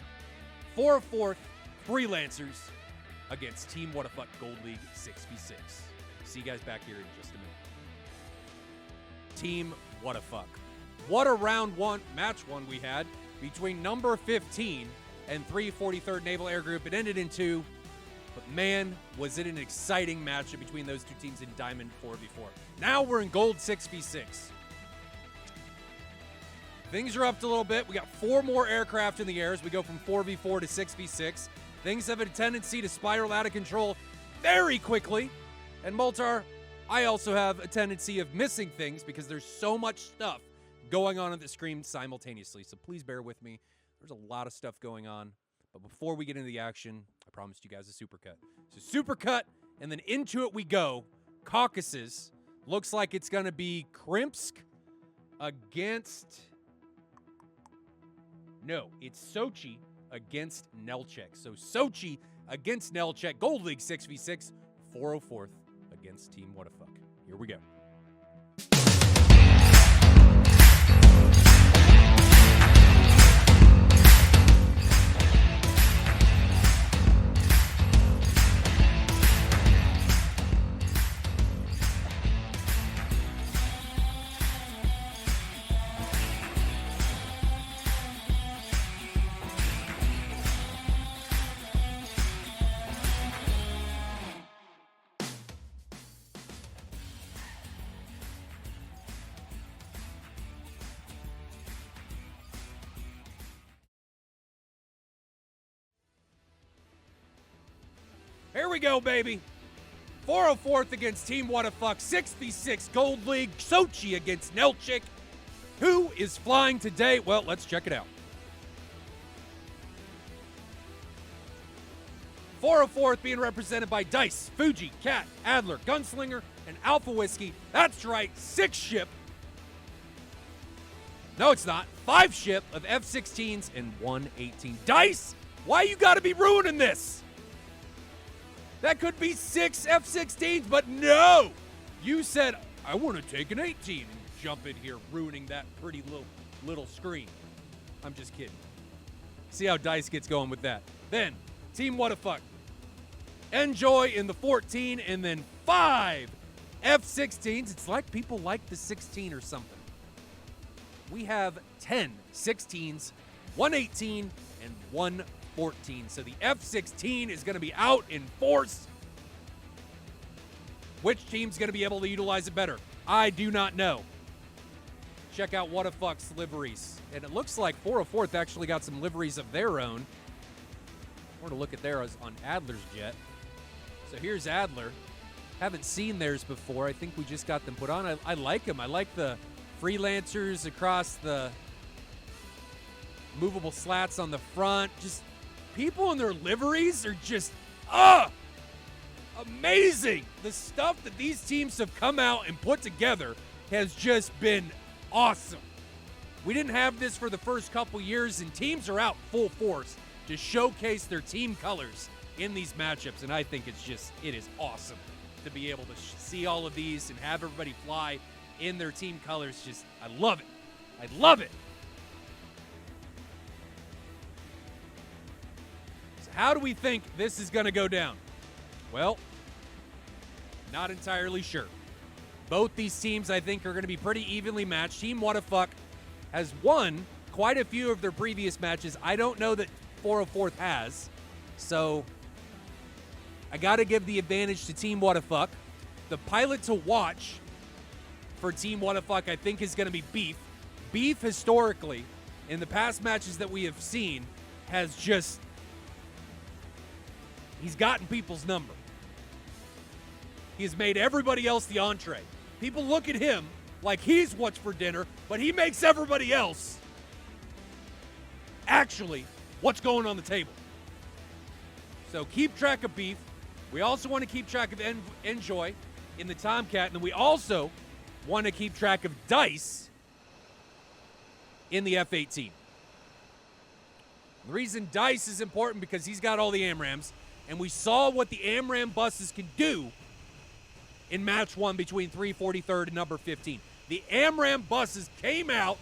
404th Freelancers against Team Wadafak Gold League 6v6. See you guys back here in just a minute. Team Wadafak. What a match one we had between number 15 and 343rd Naval Air Group. It ended in 2. But man, was it an exciting matchup between those two teams in Diamond 4v4. Now we're in Gold 6v6. Things are up a little bit. We got 4 more aircraft in the air as we go from 4v4 to 6v6. Things have a tendency to spiral out of control very quickly. And Moltar, I also have a tendency of missing things because there's so much stuff going on the screen simultaneously. So please bear with me. There's a lot of stuff going on. But before we get into the action, I promised you guys a super cut. So super cut, and then into it we go. Caucasus. Looks like it's going to be Krimsk against... No, it's Sochi against Nelchek. So Sochi against Nelchek. Gold League 6v6. 404th against Team Wadafak. Here we go. Here we go, baby. 404th against Team Wadafak. 6v6 Gold League. Sochi against Nelchik. Who is flying today? Well, let's check it out. 404th being represented by Dice, Fuji, Cat, Adler, Gunslinger, and Alpha Whiskey. That's right, 6 ship. No, it's not. 5 ship of F-16s and 118. Dice, why you gotta be ruining this? That could be 6 F-16s, but no! You said, I want to take an 18 and jump in here, ruining that pretty little screen. I'm just kidding. See how Dice gets going with that. Then, Team Wadafak. Enjoy in the 14, and then 5 F-16s. It's like people like the 16 or something. We have 10 16s, 118, and 114. So the F-16 is going to be out in force. Which team's going to be able to utilize it better? I do not know. Check out Wadafak's liveries. And it looks like 404th actually got some liveries of their own. We're going to look at theirs on Adler's jet. So here's Adler. Haven't seen theirs before. I think we just got them put on. I like them. I like the freelancers across the movable slats on the front. Just people in their liveries are just, amazing. The stuff that these teams have come out and put together has just been awesome. We didn't have this for the first couple years, and teams are out full force to showcase their team colors in these matchups, and I think it is awesome to be able to see all of these and have everybody fly in their team colors. Just, I love it. I love it. So how do we think this is going to go down? Well, not entirely sure. Both these teams, I think, are going to be pretty evenly matched. Team Wadafak has won quite a few of their previous matches. I don't know that 404th has, so I got to give the advantage to Team Wadafak. The pilot to watch for Team Wadafak, I think, is going to be Beef. Beef, historically, in the past matches that we have seen, has just, he's gotten people's number. He has made everybody else the entree. People look at him like he's what's for dinner, but he makes everybody else actually what's going on the table. So keep track of Beef. We also want to keep track of Enjoy in the Tomcat, and then we also want to keep track of Dice in the F-18. The reason Dice is important because he's got all the AMRAMs, and we saw what the AMRAM buses can do in match one between 343rd and number 15. The AMRAM buses came out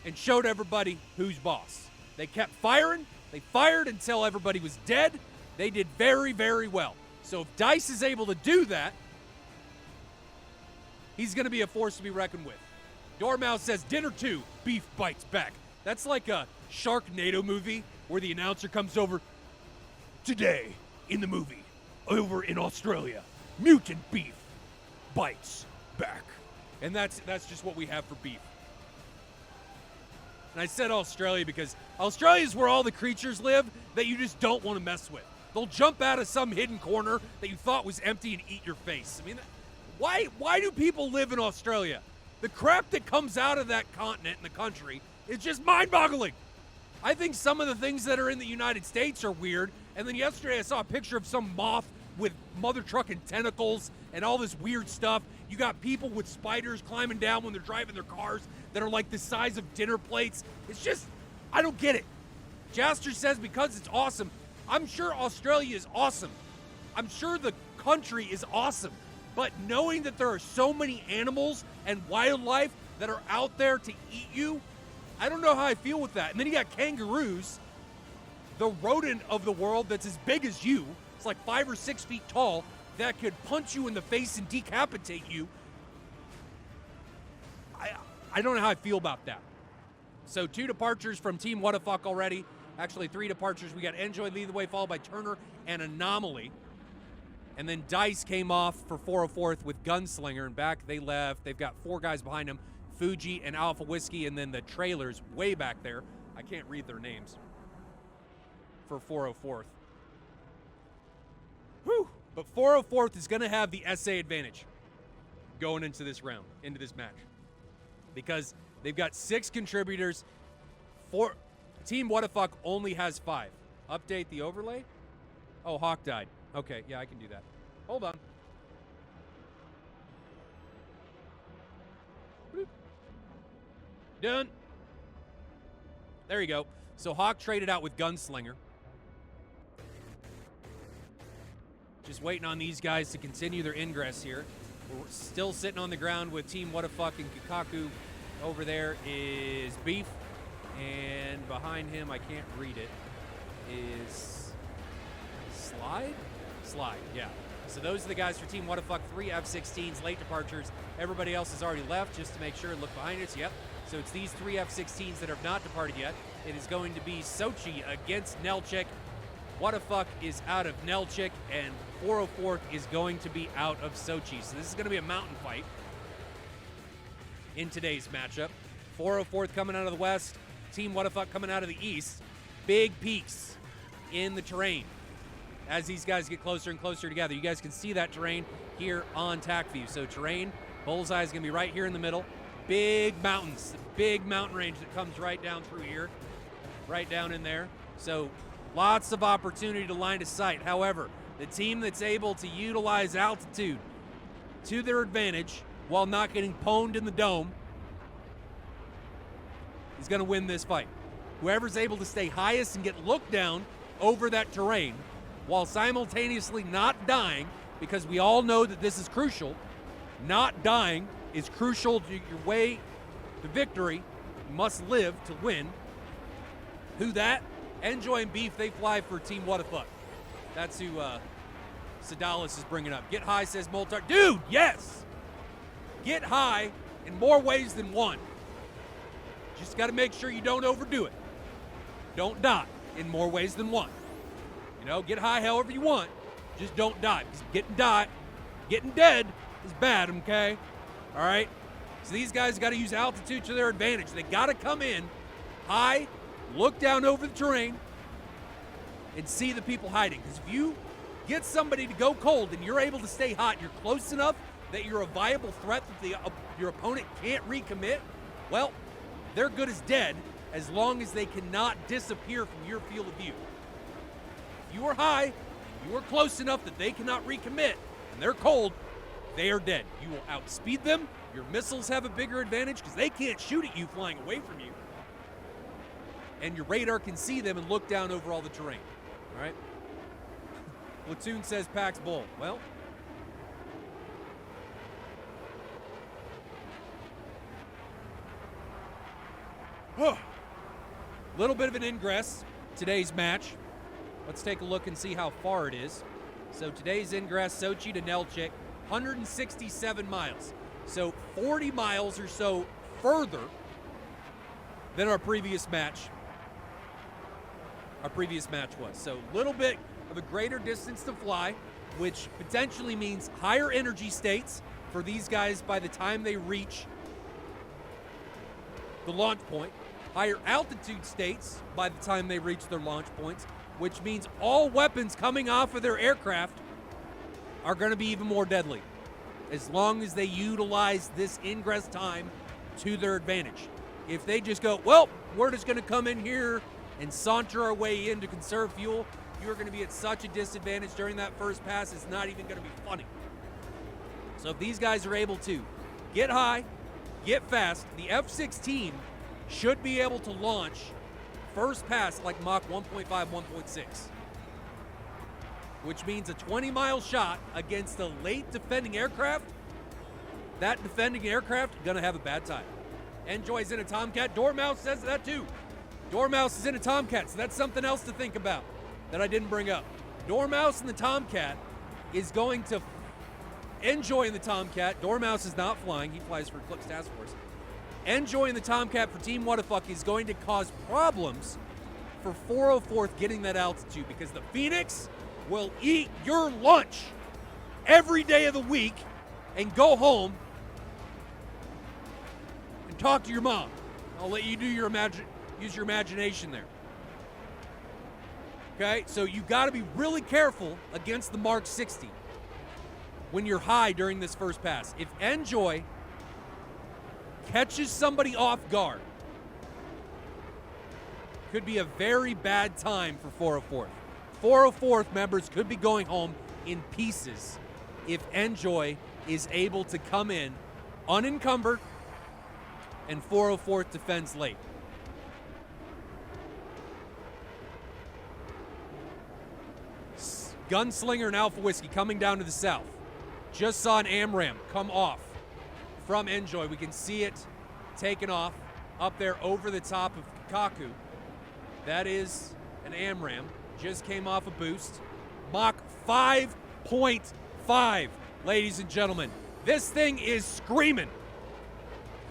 and showed everybody who's boss. They kept firing. They fired until everybody was dead. They did very, very well. So if Dice is able to do that, he's going to be a force to be reckoned with. Dormouse says, dinner 2, Beef bites back. That's like a Sharknado movie where the announcer comes over. Today, in the movie, over in Australia, mutant beef bites back. And that's just what we have for Beef. And I said Australia because Australia is where all the creatures live that you just don't want to mess with. They'll jump out of some hidden corner that you thought was empty and eat your face. I mean, why do people live in Australia? The crap that comes out of that continent and the country is just mind-boggling. I think some of the things that are in the United States are weird. And then yesterday I saw a picture of some moth with mother trucking tentacles and all this weird stuff. You got people with spiders climbing down when they're driving their cars that are like the size of dinner plates. It's just, I don't get it. Jaster says because it's awesome. I'm sure Australia is awesome. I'm sure the country is awesome. But knowing that there are so many animals and wildlife that are out there to eat you, I don't know how I feel with that. And then you got kangaroos, the rodent of the world that's as big as you. It's like 5 or 6 feet tall that could punch you in the face and decapitate you. I don't know how I feel about that. So 2 departures from Team Wadafak already. Actually, 3 departures. We got Enjoy lead the way, followed by Turner and Anomaly. And then Dice came off for 404th with Gunslinger, and back they left. They've got 4 guys behind them, Fuji and Alpha Whiskey, and then the trailers way back there. I can't read their names for 404th. Whew. But 404th is going to have the SA advantage going into this round, into this match. Because they've got 6 contributors. Team Wadafak only has 5. Update the overlay? Oh, Hawk died. Okay, yeah, I can do that. Hold on. Bloop. Done. There you go. So Hawk traded out with Gunslinger. Just waiting on these guys to continue their ingress here. We're still sitting on the ground with Team Wadafak and Kikaku. Over there is Beef. And behind him, I can't read it, is Slide? Slide, yeah. So those are the guys for Team Wadafak, 3 F-16s, late departures. Everybody else has already left, just to make sure. Look behind us, yep. So it's these 3 F-16s that have not departed yet. It is going to be Sochi against Nelchik. Wadafak is out of Nelchik, and 404th is going to be out of Sochi. So this is going to be a mountain fight in today's matchup. 404th coming out of the west, Team Wadafak coming out of the east. Big peaks in the terrain as these guys get closer and closer together. You guys can see that terrain here on TAC View. So terrain, bullseye is going to be right here in the middle. Big mountains, big mountain range that comes right down through here, right down in there. So lots of opportunity to line of sight. However, the team that's able to utilize altitude to their advantage while not getting pwned in the dome is going to win this fight. Whoever's able to stay highest and get looked down over that terrain while simultaneously not dying, because we all know that this is crucial. Not dying is crucial to your way to victory. You must live to win. Who that? Enjoy and Beef, they fly for Team Wadafak. That's who Sedalis is bringing up. Get high, says Moltar. Dude, yes! Get high in more ways than one. Just got to make sure you don't overdo it. Don't die in more ways than one. You know, get high however you want. Just don't die. Because getting dead is bad, okay? All right? So these guys got to use altitude to their advantage. They got to come in high, look down over the terrain, and see the people hiding. Because if you get somebody to go cold and you're able to stay hot, you're close enough that you're a viable threat that your opponent can't recommit, well, they're good as dead as long as they cannot disappear from your field of view. If you are high, you are close enough that they cannot recommit, and they're cold, they are dead. You will outspeed them. Your missiles have a bigger advantage because they can't shoot at you flying away from you. And your radar can see them and look down over all the terrain. All right? Platoon says Pax Bull. Well, little bit of an ingress today's match. Let's take a look and see how far it is. So today's ingress, Sochi to Nelchik, 167 miles. So 40 miles or so further than our previous match. Was. So a little bit of a greater distance to fly, which potentially means higher energy states for these guys by the time they reach the launch point. Higher altitude states by the time they reach their launch points, which means all weapons coming off of their aircraft are going to be even more deadly as long as they utilize this ingress time to their advantage. If they just go, well, we're just going to come in here and saunter our way in to conserve fuel, you're going to be at such a disadvantage during that first pass, it's not even going to be funny. So if these guys are able to get high, get fast, the F-16 should be able to launch first pass like Mach 1.5, 1.6. Which means a 20-mile shot against a late defending aircraft. That defending aircraft gonna have a bad time. Enjoy's in a Tomcat. Dormouse says that too. Dormouse is in a Tomcat, so that's something else to think about that I didn't bring up. Dormouse in the Tomcat is going to Enjoy in the Tomcat. Dormouse is not flying. He flies for Eclipse Task Force. Enjoy in the Tomcat for Team Wadafak is going to cause problems for 404th getting that altitude because the Phoenix will eat your lunch every day of the week and go home and talk to your mom. I'll let you do use your imagination there. Okay, so you got to be really careful against the Mark 60 when you're high during this first pass. If Enjoy catches somebody off guard, could be a very bad time for 404th. 404th members could be going home in pieces if Enjoy is able to come in unencumbered and 404th defends late. Gunslinger and Alpha Whiskey coming down to the south. Just saw an AMRAAM come off from Enjoy. We can see it taken off up there over the top of Kaku. That is an AMRAAM. Just came off a boost. Mach 5.5, ladies and gentlemen. This thing is screaming.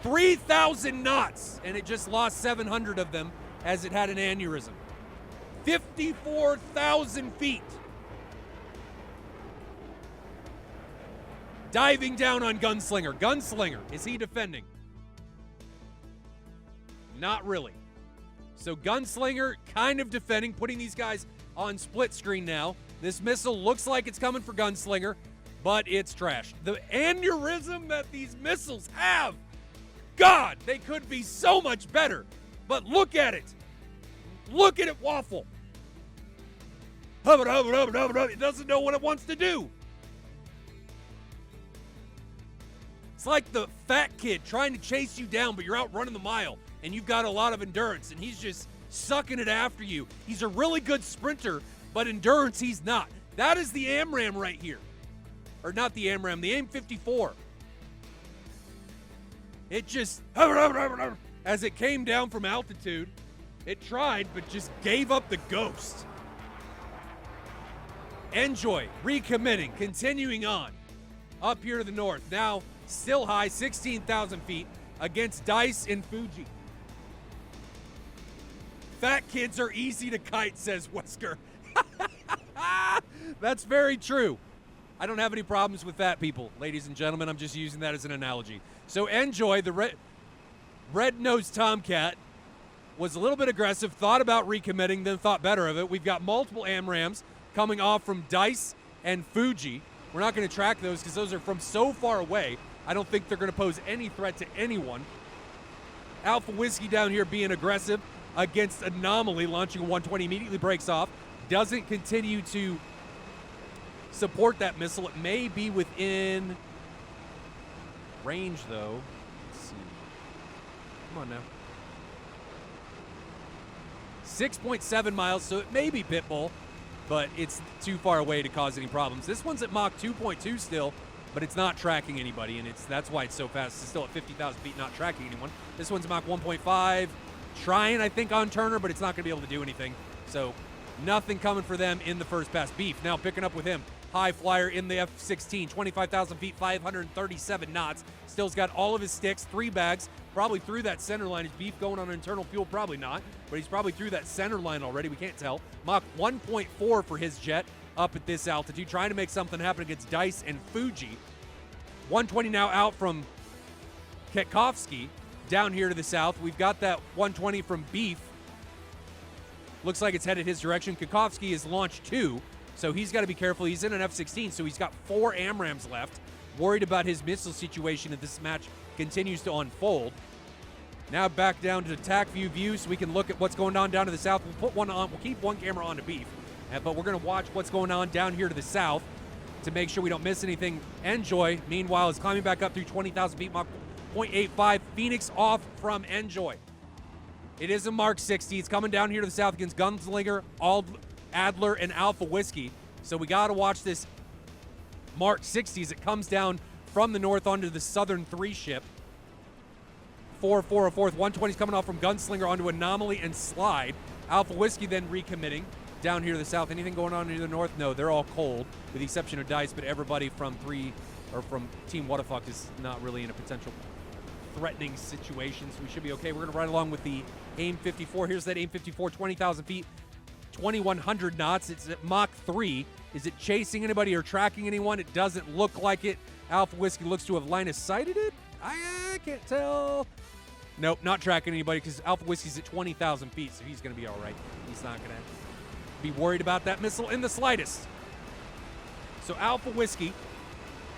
3,000 knots, and it just lost 700 of them as it had an aneurysm. 54,000 feet. Diving down on Gunslinger. Gunslinger, is he defending? Not really. So Gunslinger kind of defending, putting these guys on split screen now. This missile looks like it's coming for Gunslinger. but it's trash. The aneurysm that these missiles have, God, they could be so much better. But look at it. Look at it waffle. It doesn't know what it wants to do. It's like the fat kid trying to chase you down, but you're out running the mile, and you've got a lot of endurance, and he's just sucking it after you. He's a really good sprinter, but endurance he's not. That is the AMRAAM right here. Or not the AMRAAM, the AIM-54. It just, as it came down from altitude, it tried, but just gave up the ghost. Enjoy, recommitting, continuing on. Up here to the north. Now, still high, 16,000 feet, against Dice and Fuji. Fat kids are easy to kite, says Wesker. That's very true. I don't have any problems with fat people, ladies and gentlemen. I'm just using that as an analogy. So Enjoy, the red-nosed tomcat, was a little bit aggressive, thought about recommitting, then thought better of it. We've got multiple AMRAAMs coming off from Dice and Fuji. We're not going to track those because those are from so far away. I don't think they're going to pose any threat to anyone. Alpha Whiskey down here being aggressive against Anomaly, launching a 120, immediately breaks off. Doesn't continue to support that missile. It may be within range, though. Let's see. Come on now. 6.7 miles, so it may be Pitbull, but it's too far away to cause any problems. This one's at Mach 2.2 still, but it's not tracking anybody, and that's why it's so fast. It's still at 50,000 feet, not tracking anyone. This one's Mach 1.5, trying, I think, on Turner, but it's not going to be able to do anything. So nothing coming for them in the first pass. Beef now picking up with him. High flyer in the F-16, 25,000 feet, 537 knots. Still's got all of his sticks, 3 bags, probably through that center line. Is Beef going on internal fuel? Probably not, but he's probably through that center line already. We can't tell. Mach 1.4 for his jet up at this altitude, trying to make something happen against Dice and Fuji. 120 now out from Ketkovsky down here to the south. We've got that 120 from Beef. Looks like it's headed his direction. Ketkovsky is launched 2. So he's got to be careful. He's in an F-16, so he's got 4 AMRAAMs left. Worried about his missile situation as this match continues to unfold. Now back down to attack view so we can look at what's going on down to the south. We'll put one on. We'll keep one camera on to Beef, but we're going to watch what's going on down here to the south to make sure we don't miss anything. Enjoy, meanwhile, is climbing back up through 20,000 feet, Mach 0.85. Phoenix off from Enjoy. It is a Mark 60. It's coming down here to the south against Gunslinger, Adler, and Alpha Whiskey. So we got to watch this Mark 60 as it comes down from the north onto the Southern 3 ship. 4-4-4th. 120's coming off from Gunslinger onto Anomaly and Slide. Alpha Whiskey then recommitting down here to the south. Anything going on to the north? No, they're all cold, with the exception of Dice, but everybody from Team Wadafak is not really in a potential threatening situation, so we should be okay. We're going to ride along with the AIM-54. Here's that AIM-54, 20,000 feet. 2,100 knots. It's at Mach 3. Is it chasing anybody or tracking anyone? It doesn't look like it. Alpha Whiskey looks to have line of sighted it. I can't tell. Nope, not tracking anybody because Alpha Whiskey's at 20,000 feet, so he's going to be all right. He's not going to be worried about that missile in the slightest. So Alpha Whiskey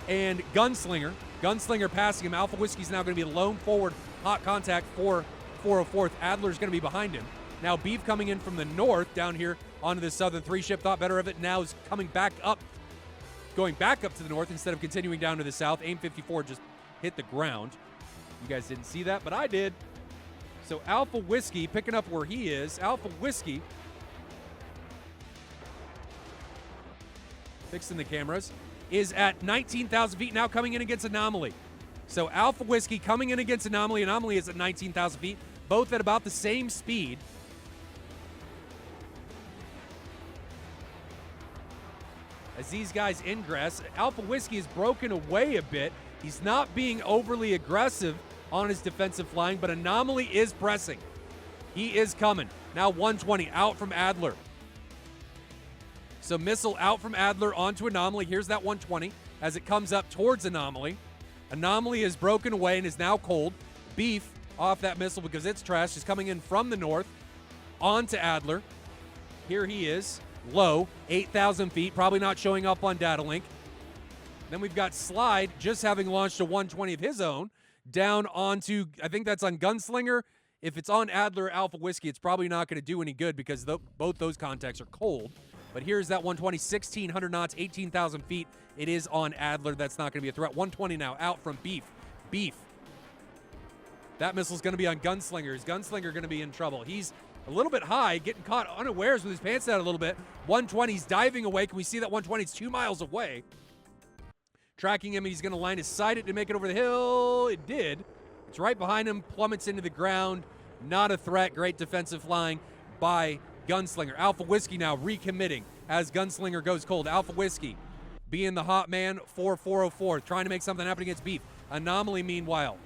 and Gunslinger. Gunslinger passing him. Alpha Whiskey's now going to be a lone forward hot contact for 404th. Adler's going to be behind him. Now Beef coming in from the north down here onto the Southern 3 ship. Thought better of it. Now is coming back up, going back up to the north instead of continuing down to the south. AIM-54 just hit the ground. You guys didn't see that, but I did. So Alpha Whiskey picking up where he is. Alpha Whiskey fixing the cameras is at 19,000 feet now coming in against Anomaly. So Alpha Whiskey coming in against Anomaly. Anomaly is at 19,000 feet, both at about the same speed. As these guys ingress, Alpha Whiskey is broken away a bit. He's not being overly aggressive on his defensive flying, but Anomaly is pressing. He is coming. Now 120 out from Adler. So missile out from Adler onto Anomaly. Here's that 120 as it comes up towards Anomaly. Anomaly is broken away and is now cold. Beef off that missile because it's trash. Is coming in from the north onto Adler. Here he is. Low, 8,000 feet, probably not showing up on data link. Then we've got Slide just having launched a 120 of his own down onto, I think that's on Gunslinger. If it's on Adler or Alpha Whiskey, it's probably not going to do any good because both those contacts are cold. But here's that 120, 1,600 knots, 18,000 feet. It is on Adler. That's not going to be a threat. 120 now out from Beef. Beef. That missile's going to be on Gunslinger. Is Gunslinger going to be in trouble? He's a little bit high, getting caught unawares with his pants down a little bit. 120's diving away. Can we see that 120's 2 miles away? Tracking him, and he's going to line his sight it to make it over the hill. It did. It's right behind him, plummets into the ground. Not a threat. Great defensive flying by Gunslinger. Alpha Whiskey now recommitting as Gunslinger goes cold. Alpha Whiskey being the hot man for 404, trying to make something happen against Beef. Anomaly, meanwhile,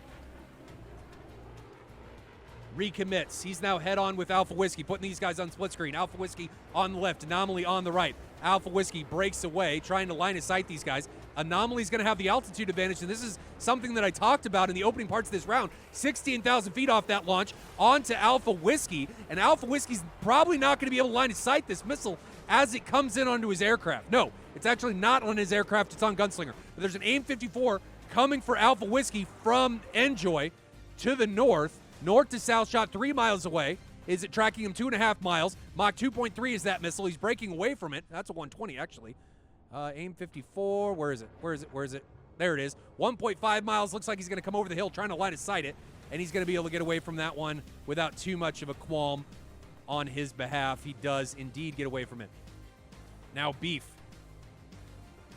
recommits. He's now head-on with Alpha Whiskey, putting these guys on split screen. Alpha Whiskey on the left, Anomaly on the right. Alpha Whiskey breaks away, trying to line of sight these guys. Anomaly's going to have the altitude advantage, and this is something that I talked about in the opening parts of this round. 16,000 feet off that launch onto Alpha Whiskey, and Alpha Whiskey's probably not going to be able to line of sight this missile as it comes in onto his aircraft. No, it's actually not on his aircraft, it's on Gunslinger. But there's an AIM-54 coming for Alpha Whiskey from Enjoy to the north to south shot 3 miles away. Is it tracking him 2.5 miles? Mach 2.3 is that missile. He's breaking away from it. That's a 120, actually. AIM-54, where is it? There it is. 1.5 miles. Looks like he's going to come over the hill trying to line of sight it, and he's going to be able to get away from that one without too much of a qualm on his behalf. He does indeed get away from it. Now Beef.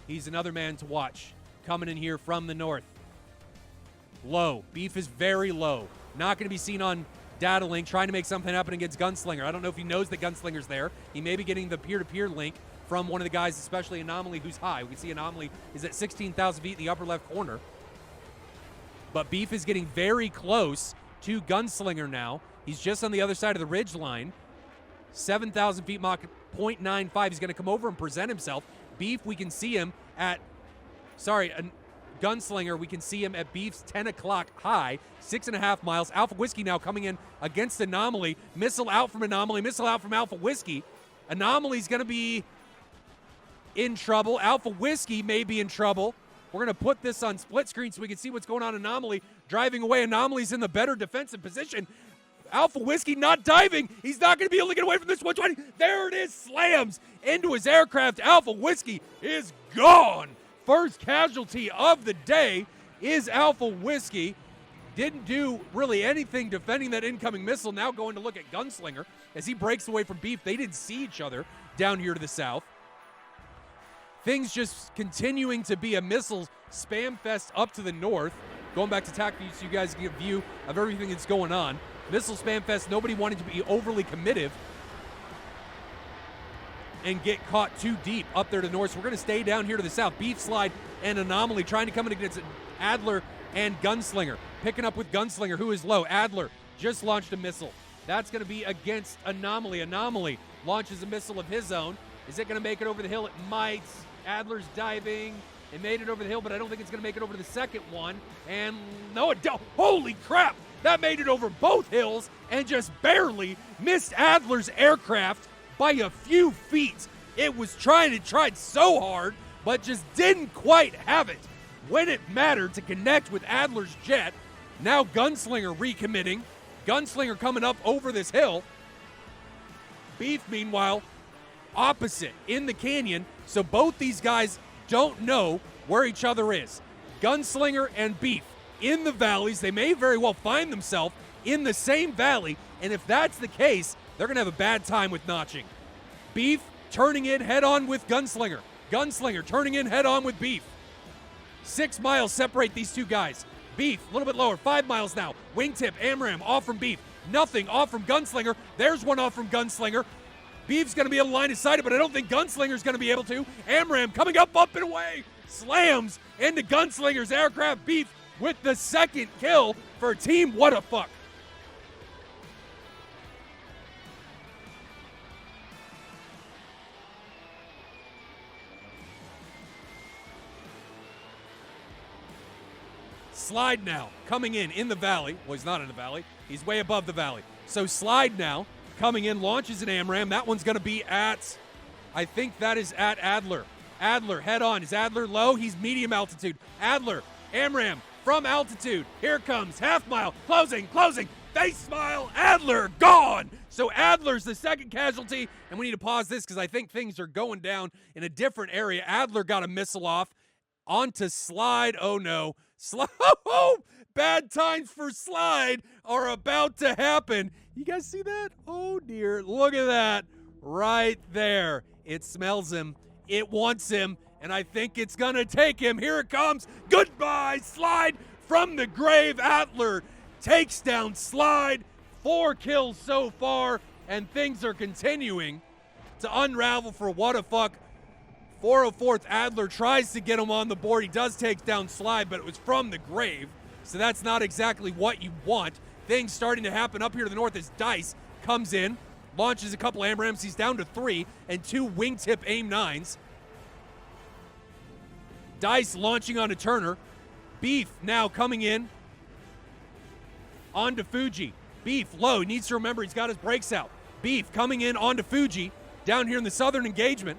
He's another man to watch coming in here from the north. Low. Beef is very low. Not going to be seen on data link, trying to make something happen against Gunslinger. I don't know if he knows that Gunslinger's there. He may be getting the peer-to-peer link from one of the guys, especially Anomaly, who's high. We can see Anomaly is at 16,000 feet in the upper left corner. But Beef is getting very close to Gunslinger now. He's just on the other side of the ridge line. 7,000 feet, Mach 0.95. He's going to come over and present himself. Beef, we can see him at, Gunslinger, we can see him at Beef's 10 o'clock high, 6.5 miles. Alpha Whiskey now coming in against Anomaly. Missile out from Anomaly, missile out from Alpha Whiskey. Anomaly's going to be in trouble. Alpha Whiskey may be in trouble. We're going to put this on split screen so we can see what's going on. Anomaly driving away. Anomaly's in the better defensive position. Alpha Whiskey not diving. He's not going to be able to get away from this 120. There it is. Slams into his aircraft. Alpha Whiskey is gone. First casualty of the day is Alpha Whiskey. Didn't do really anything defending that incoming missile. Now going to look at Gunslinger as he breaks away from Beef. They didn't see each other down here to the south. Things just continuing to be a missile spam fest up to the north. Going back to TAC view so you guys get a view of everything that's going on. Missile spam fest, nobody wanting to be overly committive and get caught too deep up there to the north. So we're going to stay down here to the south. Beef, Slide, and Anomaly trying to come in against Adler and Gunslinger. Picking up with Gunslinger, who is low. Adler just launched a missile. That's going to be against Anomaly. Anomaly launches a missile of his own. Is it going to make it over the hill? It might. Adler's diving. It made it over the hill, but I don't think it's going to make it over the second one. And no, it don't. Holy crap! That made it over both hills and just barely missed Adler's aircraft by a few feet. It was tried so hard, but just didn't quite have it when it mattered to connect with Adler's jet. Now Gunslinger recommitting. Gunslinger coming up over this hill. Beef, meanwhile, opposite in the canyon. So both these guys don't know where each other is. Gunslinger and Beef in the valleys. They may very well find themselves in the same valley, and if that's the case, they're going to have a bad time with notching. Beef turning in head-on with Gunslinger. Gunslinger turning in head-on with Beef. 6 miles separate these two guys. Beef, a little bit lower, 5 miles now. Wingtip, AMRAAM, off from Beef. Nothing off from Gunslinger. There's one off from Gunslinger. Beef's going to be able to line his sight, but I don't think Gunslinger's going to be able to. AMRAAM coming up and away. Slams into Gunslinger's aircraft. Beef with the second kill for Team Wadafak. Slide now coming in the valley. Well, he's not in the valley. He's way above the valley. So Slide now coming in, launches an AMRAAM. That one's going to be at, I think that is at Adler. Adler, head on. Is Adler low? He's medium altitude. Adler, AMRAAM from altitude. Here comes half mile. Closing. Face smile. Adler, gone. So Adler's the second casualty, and we need to pause this because I think things are going down in a different area. Adler got a missile off onto Slide. Oh, no. Oh, bad times for Slide are about to happen. You guys see that? Oh, dear. Look at that right there. It smells him. It wants him, and I think it's going to take him. Here it comes. Goodbye, Slide from the grave. Adler takes down Slide. 4 kills so far, and things are continuing to unravel for Wadafak. 404th Adler tries to get him on the board. He does take down Slide, but it was from the grave, so that's not exactly what you want. Things starting to happen up here to the north as Dice comes in, launches a couple AMRAAMs. He's down to 3 and 2 wingtip AIM-9s. Dice launching onto Turner. Beef now coming in onto Fuji. Beef low. He needs to remember he's got his brakes out. Beef coming in onto Fuji down here in the southern engagement.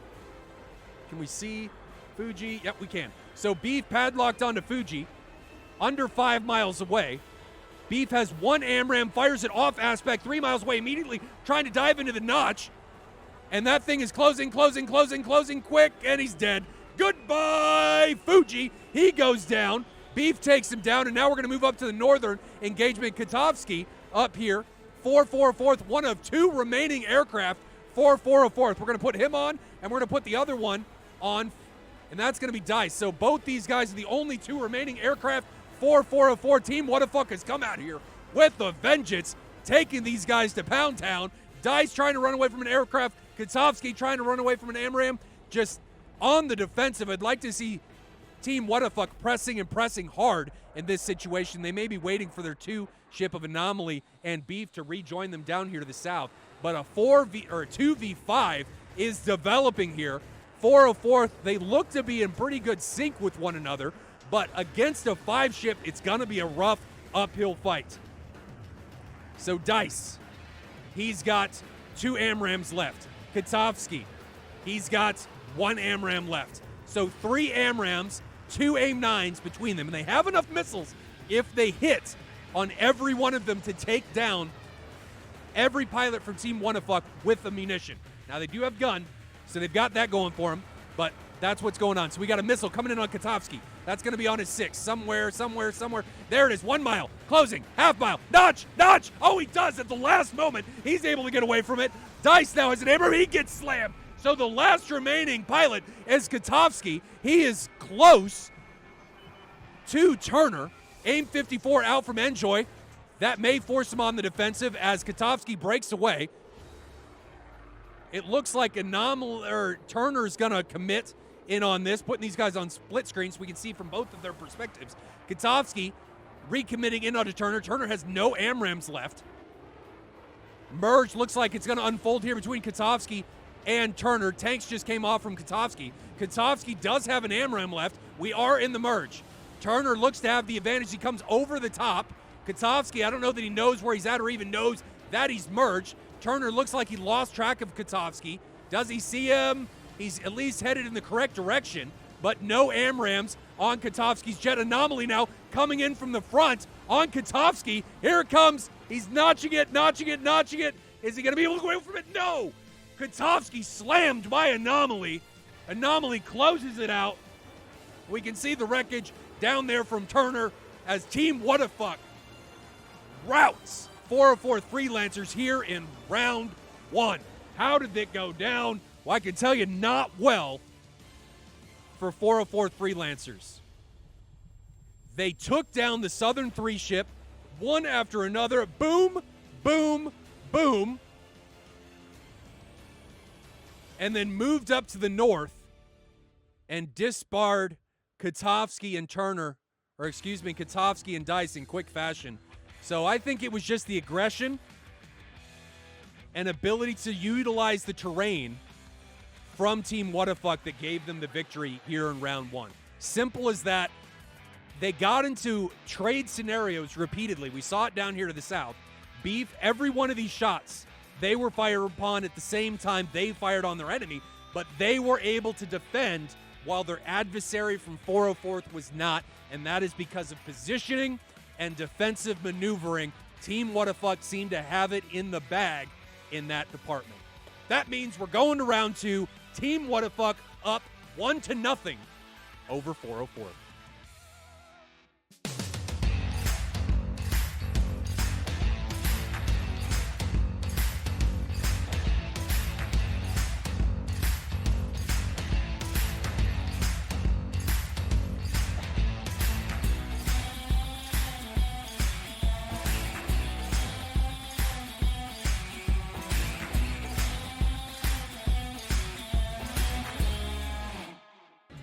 Can we see Fuji? Yep, we can. So Beef padlocked onto Fuji, under 5 miles away. Beef has 1 AMRAAM, fires it off aspect 3 miles away, immediately trying to dive into the notch. And that thing is closing quick, and he's dead. Goodbye, Fuji. He goes down. Beef takes him down, and now we're going to move up to the northern engagement. Katovsky up here. 404th, one of 2 remaining aircraft for 404th. We're going to put him on, and we're going to put the other one on, and that's going to be Dice. So both these guys are the only 2 remaining aircraft for 404. Team Wadafak has come out here with a vengeance, taking these guys to Pound Town. Dice trying to run away from an aircraft. Katovsky trying to run away from an AMRAAM. Just on the defensive. I'd like to see Team Wadafak pressing hard in this situation. They may be waiting for their 2 ship of Anomaly and Beef to rejoin them down here to the south. But a 2v5 is developing here. 404th, they look to be in pretty good sync with one another, but against a 5 ship, it's gonna be a rough uphill fight. So Dice, he's got 2 AMRAAMs left. Katovsky, he's got 1 AMRAAM left. So 3 AMRAAMs, 2 AIM-9s between them, and they have enough missiles if they hit on every one of them to take down every pilot from Team Wadafak with the munition. Now they do have gun, so they've got that going for them, but that's what's going on. So we got a missile coming in on Katovsky. That's going to be on his 6, somewhere. There it is, 1 mile, closing, half mile, notch. Oh, he does at the last moment. He's able to get away from it. Dice now has an AMRAAM, he gets slammed. So the last remaining pilot is Katovsky. He is close to Turner. AIM-54 out from Enjoy. That may force him on the defensive as Katovsky breaks away. It looks like Turner's going to commit in on this, putting these guys on split screen so we can see from both of their perspectives. Katovsky recommitting in onto Turner. Turner has no AMRAAMs left. Merge looks like it's going to unfold here between Katovsky and Turner. Tanks just came off from Katovsky. Katovsky does have an AMRAAM left. We are in the merge. Turner looks to have the advantage. He comes over the top. Katovsky, I don't know that he knows where he's at or even knows that he's merged. Turner looks like he lost track of Katovsky. Does he see him? He's at least headed in the correct direction, but no AMRAAMs on Katovsky's jet. Anomaly now coming in from the front on Katovsky. Here it comes. He's notching it. Is he going to be able to go away from it? No! Katovsky slammed by Anomaly. Anomaly closes it out. We can see the wreckage down there from Turner as Team Wadafak routs 404 Freelancers here in round 1. How did it go down? Well, I can tell you not well for 404 Freelancers. They took down the Southern 3 ship, one after another. Boom, boom, boom. And then moved up to the north and disbarred Katovsky and Katovsky and Dice in quick fashion. So I think it was just the aggression and ability to utilize the terrain from Team Wadafak that gave them the victory here in round 1. Simple as that. They got into trade scenarios repeatedly. We saw it down here to the south. Beef, every one of these shots, they were fired upon at the same time they fired on their enemy, but they were able to defend while their adversary from 404th was not, and that is because of positioning and defensive maneuvering. Team Wadafak seemed to have it in the bag in that department. That means we're going to round 2. Team Wadafak up 1-0 over 404th.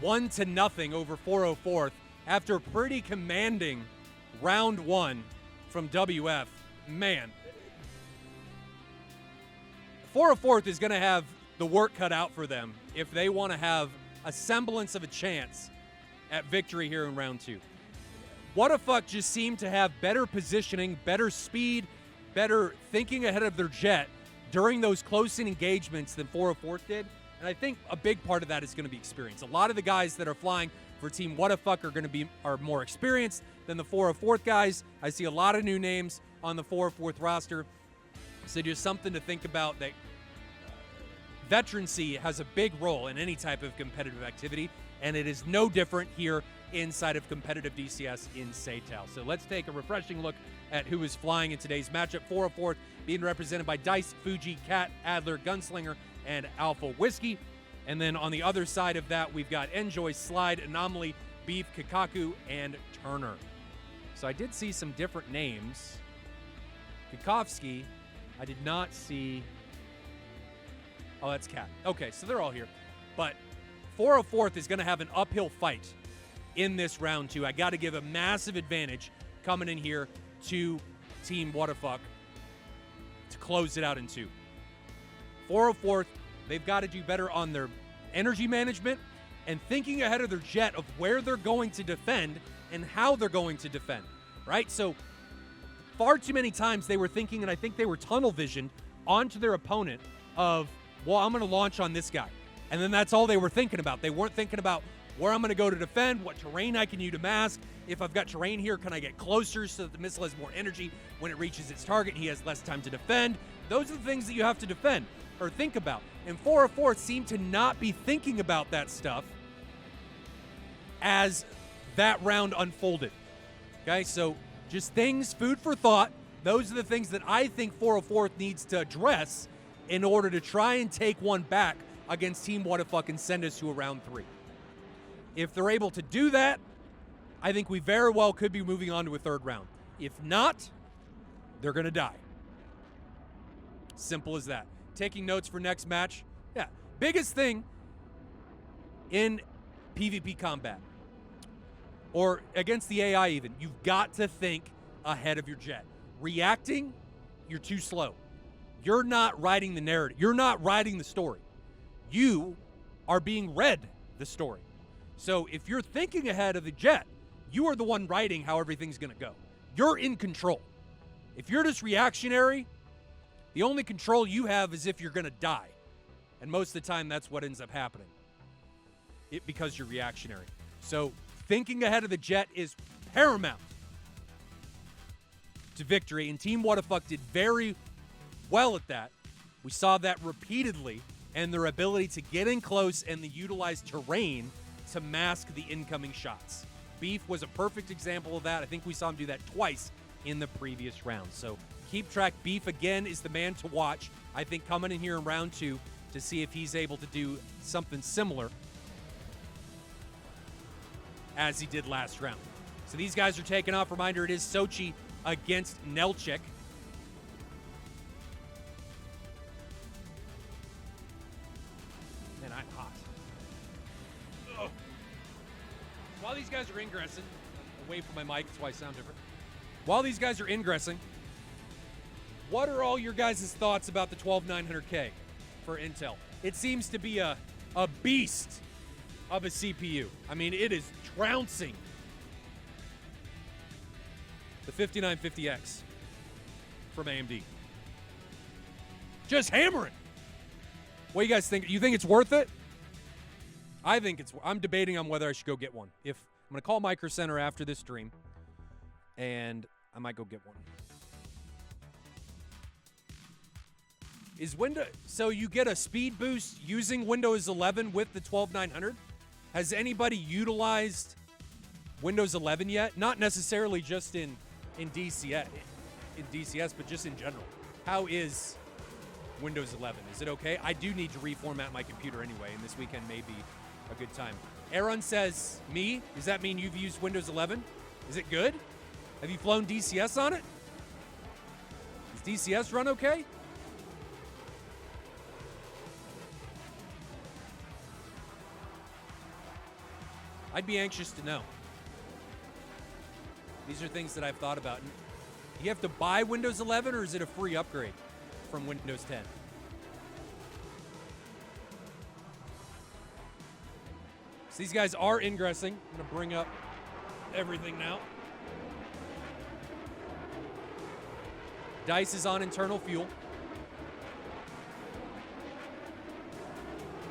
One to nothing over 404th after a pretty commanding round 1 from WF. Man, 404th is going to have the work cut out for them if they want to have a semblance of a chance at victory here in round 2. Wadafak just seemed to have better positioning, better speed, better thinking ahead of their jet during those close-in engagements than 404th did. And I think a big part of that is going to be experience. A lot of the guys that are flying for Team Wadafak are more experienced than the 404th guys. I see a lot of new names on the 404th roster. So just something to think about, that veterancy has a big role in any type of competitive activity, and it is no different here inside of competitive DCS in SATAL. So let's take a refreshing look at who is flying in today's matchup. 404th being represented by Dice, Fuji, Cat, Adler, Gunslinger, and Alpha Whiskey. And then on the other side of that, we've got Enjoy, Slide, Anomaly, Beef, Kikaku, and Turner. So I did see some different names. Kikovsky, I did not see. Oh, that's Cat. Okay, so they're all here. But 404th is going to have an uphill fight in this round 2. I got to give a massive advantage coming in here to Team Wadafak to close it out in 2. 404th, they've got to do better on their energy management and thinking ahead of their jet of where they're going to defend and how they're going to defend, right? So far too many times they were thinking, and I think they were tunnel visioned onto their opponent of, well, I'm going to launch on this guy. And then that's all they were thinking about. They weren't thinking about where I'm going to go to defend, what terrain I can use to mask. If I've got terrain here, can I get closer so that the missile has more energy when it reaches its target? He has less time to defend. Those are the things that you have to defend or think about. And 404 seemed to not be thinking about that stuff as that round unfolded. Okay, so just things, food for thought. Those are the things that I think 404 needs to address in order to try and take one back against Team Wadafak and send us to a round 3. If they're able to do that, I think we very well could be moving on to a 3rd round. If not, they're going to die. Simple as that. Taking notes for next match. Yeah, biggest thing in PvP combat, or against the AI even, you've got to think ahead of your jet. Reacting, you're too slow. You're not writing the narrative. You're not writing the story. You are being read the story. So if you're thinking ahead of the jet, you are the one writing how everything's going to go. You're in control. If you're just reactionary, the only control you have is if you're going to die. And most of the time, that's what ends up happening. Because you're reactionary. So thinking ahead of the jet is paramount to victory. And Team Wadafak did very well at that. We saw that repeatedly, and their ability to get in close and to utilize terrain to mask the incoming shots. Beef was a perfect example of that. I think we saw him do that twice in the previous round. So keep track. Beef, again, is the man to watch. I think coming in here in round 2 to see if he's able to do something similar as he did last round. So these guys are taking off. Reminder, it is Sochi against Nelchik. Man, I'm hot. Ugh. While these guys are ingressing, away from my mic, that's why I sound different. While these guys are ingressing, what are all your guys' thoughts about the 12900K for Intel? It seems to be a beast of a CPU. I mean, it is trouncing the 5950X from AMD. Just hammering. What do you guys think? You think it's worth it? I think it's. I'm debating on whether I should go get one. If I'm gonna call Micro Center after this stream, and I might go get one. Is Windows so you get a speed boost using Windows 11 with the 12900? Has anybody utilized Windows 11 yet? Not necessarily just in DCS, but just in general. How is Windows 11? Is it okay? I do need to reformat my computer anyway, and this weekend may be a good time. Aaron says, me? Does that mean you've used Windows 11? Is it good? Have you flown DCS on it? Does DCS run okay? I'd be anxious to know. These are things that I've thought about. You have to buy Windows 11, or is it a free upgrade from Windows 10? So these guys are ingressing. I'm going to bring up everything now. Dice is on internal fuel.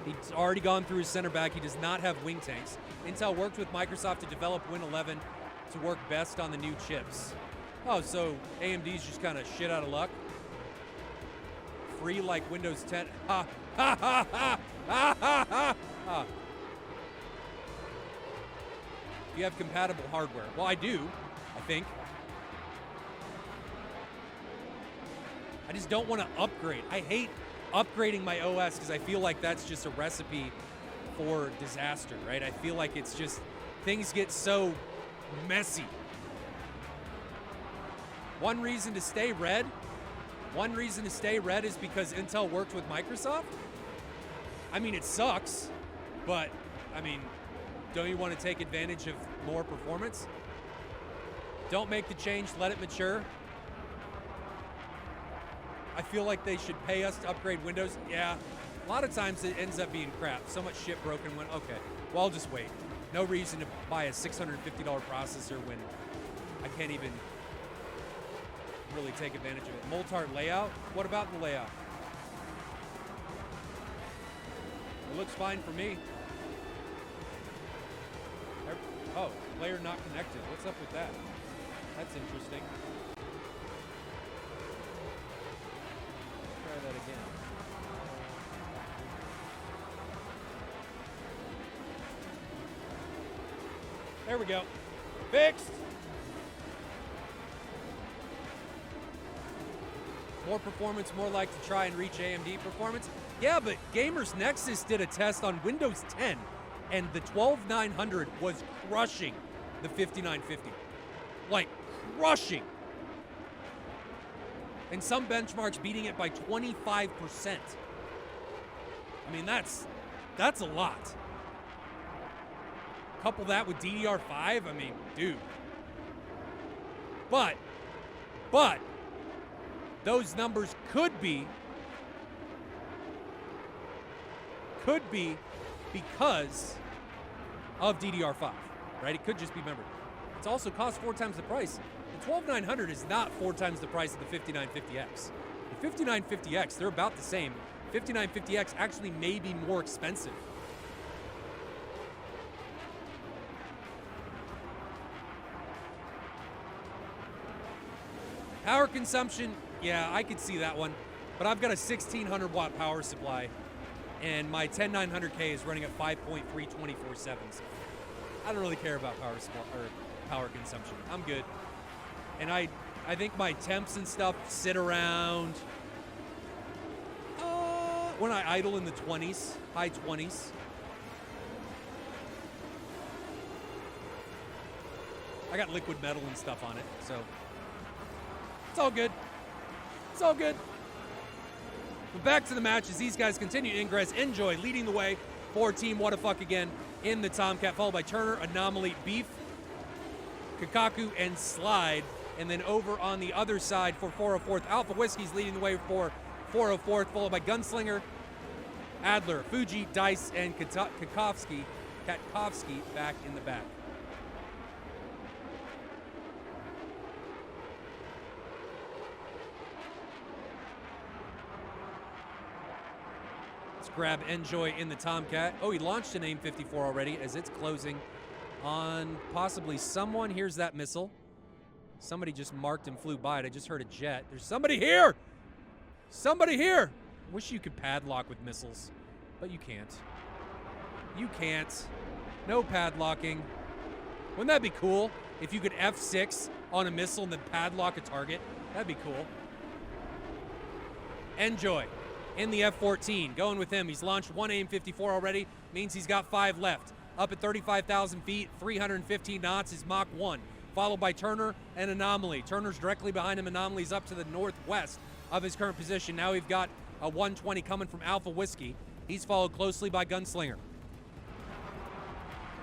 He's already gone through his center back. He does not have wing tanks. Intel worked with Microsoft to develop Win 11 to work best on the new chips. Oh, so AMD's just kind of shit out of luck? Free like Windows 10. Ha, ha, ha, ha, ha, ha, ha, ha. You have compatible hardware. Well, I do, I think. I just don't want to upgrade. I hate upgrading my OS because I feel like that's just a recipe for disaster, right? I feel like it's just, things get so messy. One reason to stay red is because Intel worked with Microsoft. I mean, it sucks, but I mean, don't you want to take advantage of more performance? Don't make the change, let it mature. I feel like they should pay us to upgrade Windows. Yeah, a lot of times it ends up being crap. So much shit broken when, okay, well, I'll just wait. No reason to buy a $650 processor when I can't even really take advantage of it. Moltar layout? What about the layout? It looks fine for me. Oh, player not connected. What's up with that? That's interesting. Try that again. There we go. Fixed. More performance, more like to try and reach AMD performance. Yeah, but Gamers Nexus did a test on Windows 10, and the 12900 was crushing the 5950. Like, crushing. And some benchmarks beating it by 25%. I mean, that's a lot. Couple that with DDR5, I mean, dude. But those numbers could be because of DDR5, right? It could just be memory. It's also cost 4 times the price. The 12900 is not 4 times the price of the 5950X. The 5950X, they're about the same. 5950X actually may be more expensive. Power consumption, yeah, I could see that one. But I've got a 1600 watt power supply, and my 10900K is running at 5.3 24/7. So I don't really care about power consumption. I'm good. And I think my temps and stuff sit around when I idle in the 20s, high 20s. I got liquid metal and stuff on it, so it's all good. It's all good. But back to the match as these guys continue to ingress. Enjoy leading the way for Team Wadafak again in the Tomcat, followed by Turner, Anomaly, Beef, Kakaku, and Slide. And then over on the other side for 404th, Alpha Whiskey's leading the way for 404th, followed by Gunslinger, Adler, Fuji, Dice, and Katkovsky back in the back. grab Enjoy in the Tomcat. Oh, he launched an AIM-54 already as it's closing on possibly someone. Here's that missile. Somebody just marked and flew by it. I just heard a jet. There's somebody here! Somebody here! Wish you could padlock with missiles, but you can't. You can't. No padlocking. Wouldn't that be cool if you could F6 on a missile and then padlock a target? That'd be cool. Enjoy in the F-14. Going with him. He's launched one AIM-54 already. Means he's got 5 left. Up at 35,000 feet, 315 knots is Mach 1. Followed by Turner and Anomaly. Turner's directly behind him. Anomaly's up to the northwest of his current position. Now we've got a 120 coming from Alpha Whiskey. He's followed closely by Gunslinger.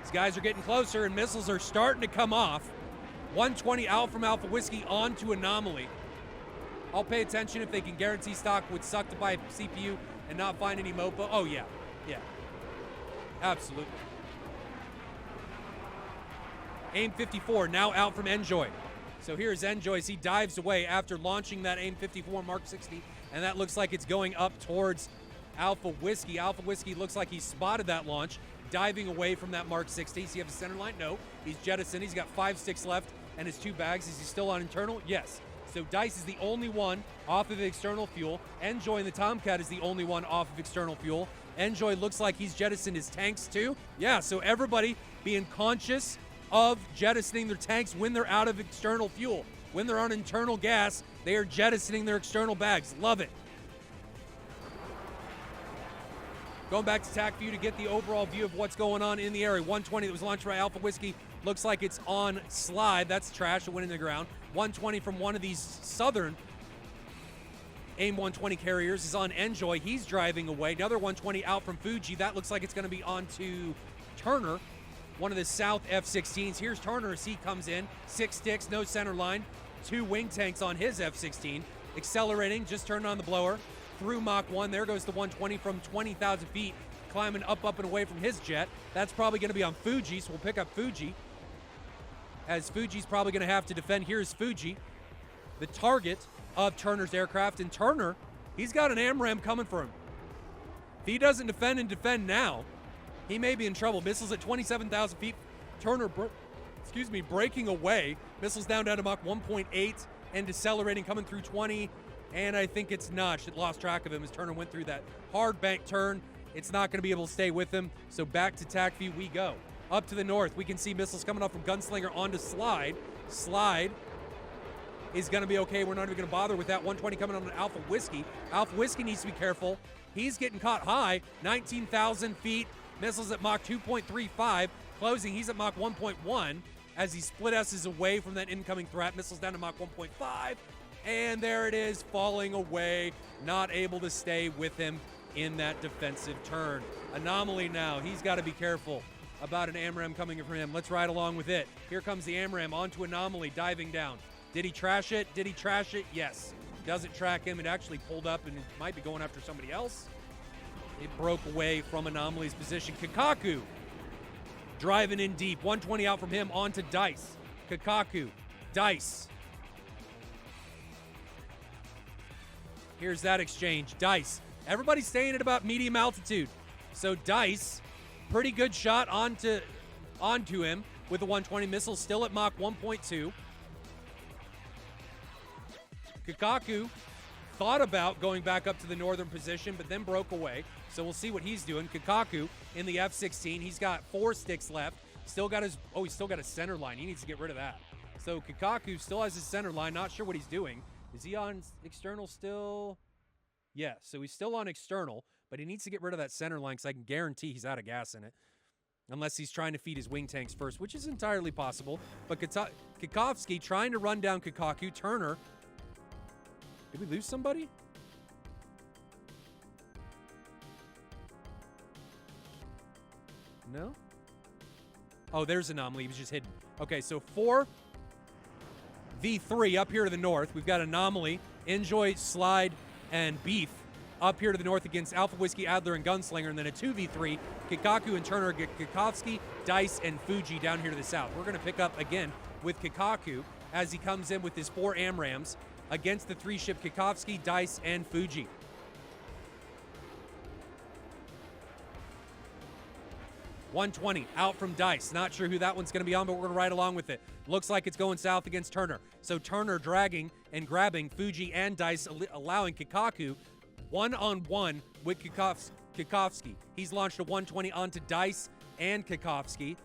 These guys are getting closer and missiles are starting to come off. 120 out from Alpha Whiskey onto Anomaly. I'll pay attention if they can guarantee stock would suck to buy a CPU and not find any MOPA. Oh yeah, yeah, absolutely. AIM-54 now out from Enjoy. So here's Enjoy as he dives away after launching that AIM-54 Mark 60, and that looks like it's going up towards Alpha Whiskey. Alpha Whiskey looks like he spotted that launch, diving away from that Mark 60. Does he have a center line? No. He's jettisoned. He's got 5 sticks left and his 2 bags. Is he still on internal? Yes. So Dice is the only one off of external fuel. Enjoy in the Tomcat is the only one off of external fuel. Enjoy looks like he's jettisoned his tanks too. Yeah, so everybody being conscious of jettisoning their tanks when they're out of external fuel. When they're on internal gas, they are jettisoning their external bags. Love it. Going back to TAC view to get the overall view of what's going on in the area. 120 that was launched by Alpha Whiskey looks like it's on slide. That's trash. It went in the ground. 120 from one of these southern AIM-120 carriers is on Enjoy. He's driving away. Another 120 out from Fuji. That looks like it's going to be onto Turner, one of the South F-16s. Here's Turner as he comes in. 6 sticks, no center line. 2 wing tanks on his F-16. Accelerating, just turned on the blower. Through Mach 1, there goes the 120 from 20,000 feet, climbing up and away from his jet. That's probably going to be on Fuji, so we'll pick up Fuji, as Fuji's probably going to have to defend. Here's Fuji, the target of Turner's aircraft, and Turner, he's got an AMRAAM coming for him. If he doesn't defend now, he may be in trouble. Missiles at 27,000 feet. Turner, breaking away. Missiles down to Mach 1.8 and decelerating, coming through 20. And I think it's notched. It lost track of him as Turner went through that hard bank turn. It's not going to be able to stay with him. So back to TAC view we go. Up to the north, we can see missiles coming off from Gunslinger onto Slide. Slide is going to be okay. We're not even going to bother with that. 120 coming on to Alpha Whiskey. Alpha Whiskey needs to be careful. He's getting caught high. 19,000 feet. Missiles at Mach 2.35. Closing, he's at Mach 1.1 as he split S's away from that incoming threat. Missiles down to Mach 1.5. And there it is, falling away, not able to stay with him in that defensive turn. Anomaly now, he's got to be careful about an AMRAAM coming from him. Let's ride along with it. Here comes the AMRAAM onto Anomaly, diving down. Did he trash it? Did he trash it? Yes. Doesn't track him. It actually pulled up and it might be going after somebody else. It broke away from Anomaly's position. Kikaku driving in deep. 120 out from him onto Dice. Kikaku, Dice. Here's that exchange. Dice. Everybody's staying at about medium altitude. So Dice, pretty good shot onto him with the 120 missile, still at Mach 1.2. Kikaku thought about going back up to the northern position, but then broke away. So we'll see what he's doing. Kikaku in the F-16. He's got 4 sticks left. Still got his, he's still got a center line. He needs to get rid of that. So Kikaku still has his center line. Not sure what he's doing. Is he on external still? Yeah, so he's still on external, but he needs to get rid of that center line because I can guarantee he's out of gas in it. Unless he's trying to feed his wing tanks first, which is entirely possible. But Kikovsky trying to run down Kikaku. Turner. Did we lose somebody? No? Oh, there's Anomaly. He was just hidden. Okay, so 4v3 up here to the north. We've got Anomaly, Enjoy, Slide, and Beef up here to the north against Alpha Whiskey, Adler, and Gunslinger. And then a 2v3, Kikaku and Turner, Kikovsky, Dice, and Fuji down here to the south. We're going to pick up again with Kikaku as he comes in with his 4 AMRAAMs against the 3-ship Kikovsky, Dice, and Fuji. 120 out from Dice. Not sure who that one's going to be on, but we're going to ride along with it. Looks like it's going south against Turner. So Turner dragging and grabbing Fuji and Dice, allowing Kikaku one-on-one with Kikovsky. He's launched a 120 onto Dice and Kikovsky.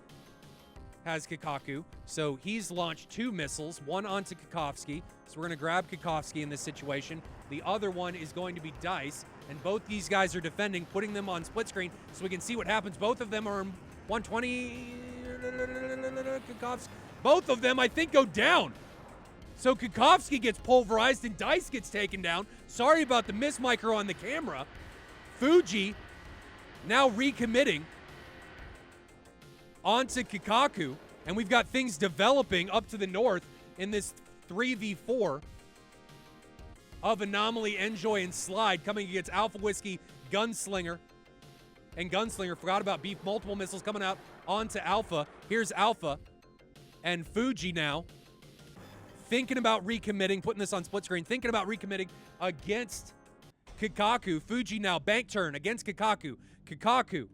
Has Kikaku. So he's launched 2 missiles, one onto Kikovsky. So we're going to grab Kikovsky in this situation. The other one is going to be Dice. And both these guys are defending, putting them on split screen so we can see what happens. Both of them are in 120. Kikovsky. Both of them, I think, go down. So Kikovsky gets pulverized and Dice gets taken down. Sorry about the miss micro on the camera. Fuji now recommitting onto Kikaku, and we've got things developing up to the north in this 3v4 of Anomaly, Enjoy, and Slide coming against Alpha Whiskey, Gunslinger. And Gunslinger, forgot about Beef, multiple missiles coming out onto Alpha. Here's Alpha and Fuji now thinking about recommitting, putting this on split screen, thinking about recommitting against Kikaku. Fuji now bank turn against Kikaku. Kikaku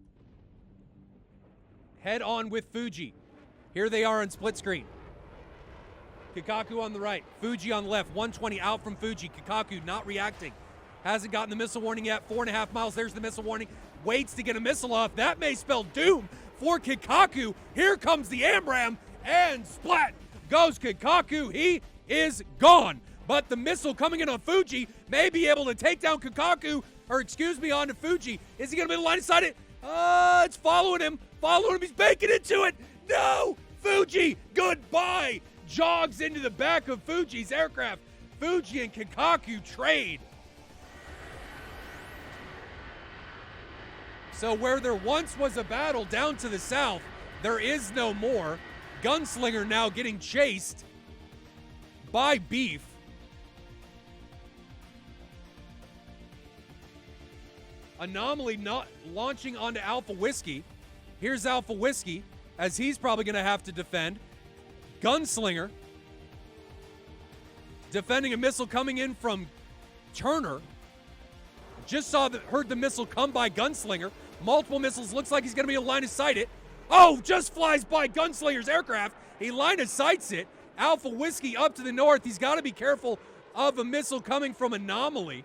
head on with Fuji. Here they are on split screen. Kikaku on the right, Fuji on the left. 120 out from Fuji. Kikaku not reacting. Hasn't gotten the missile warning yet. 4.5 miles, there's the missile warning. Waits to get a missile off. That may spell doom for Kikaku. Here comes the AMRAM, and splat goes Kikaku. He is gone. But the missile coming in on Fuji may be able to take down Kikaku, or excuse me, onto Fuji. Is he going to be able to line of sight it? It's following him. He's baking into it. No! Fuji, goodbye! Jogs into the back of Fuji's aircraft. Fuji and Kikaku trade. So where there once was a battle down to the south, there is no more. Gunslinger now getting chased by Beef. Anomaly not launching onto Alpha Whiskey. Here's Alpha Whiskey, as he's probably going to have to defend. Gunslinger defending a missile coming in from Turner. Just heard the missile come by Gunslinger. Multiple missiles, looks like he's going to be able to line of sight it. Oh, just flies by Gunslinger's aircraft. He line of sights it. Alpha Whiskey up to the north. He's got to be careful of a missile coming from Anomaly.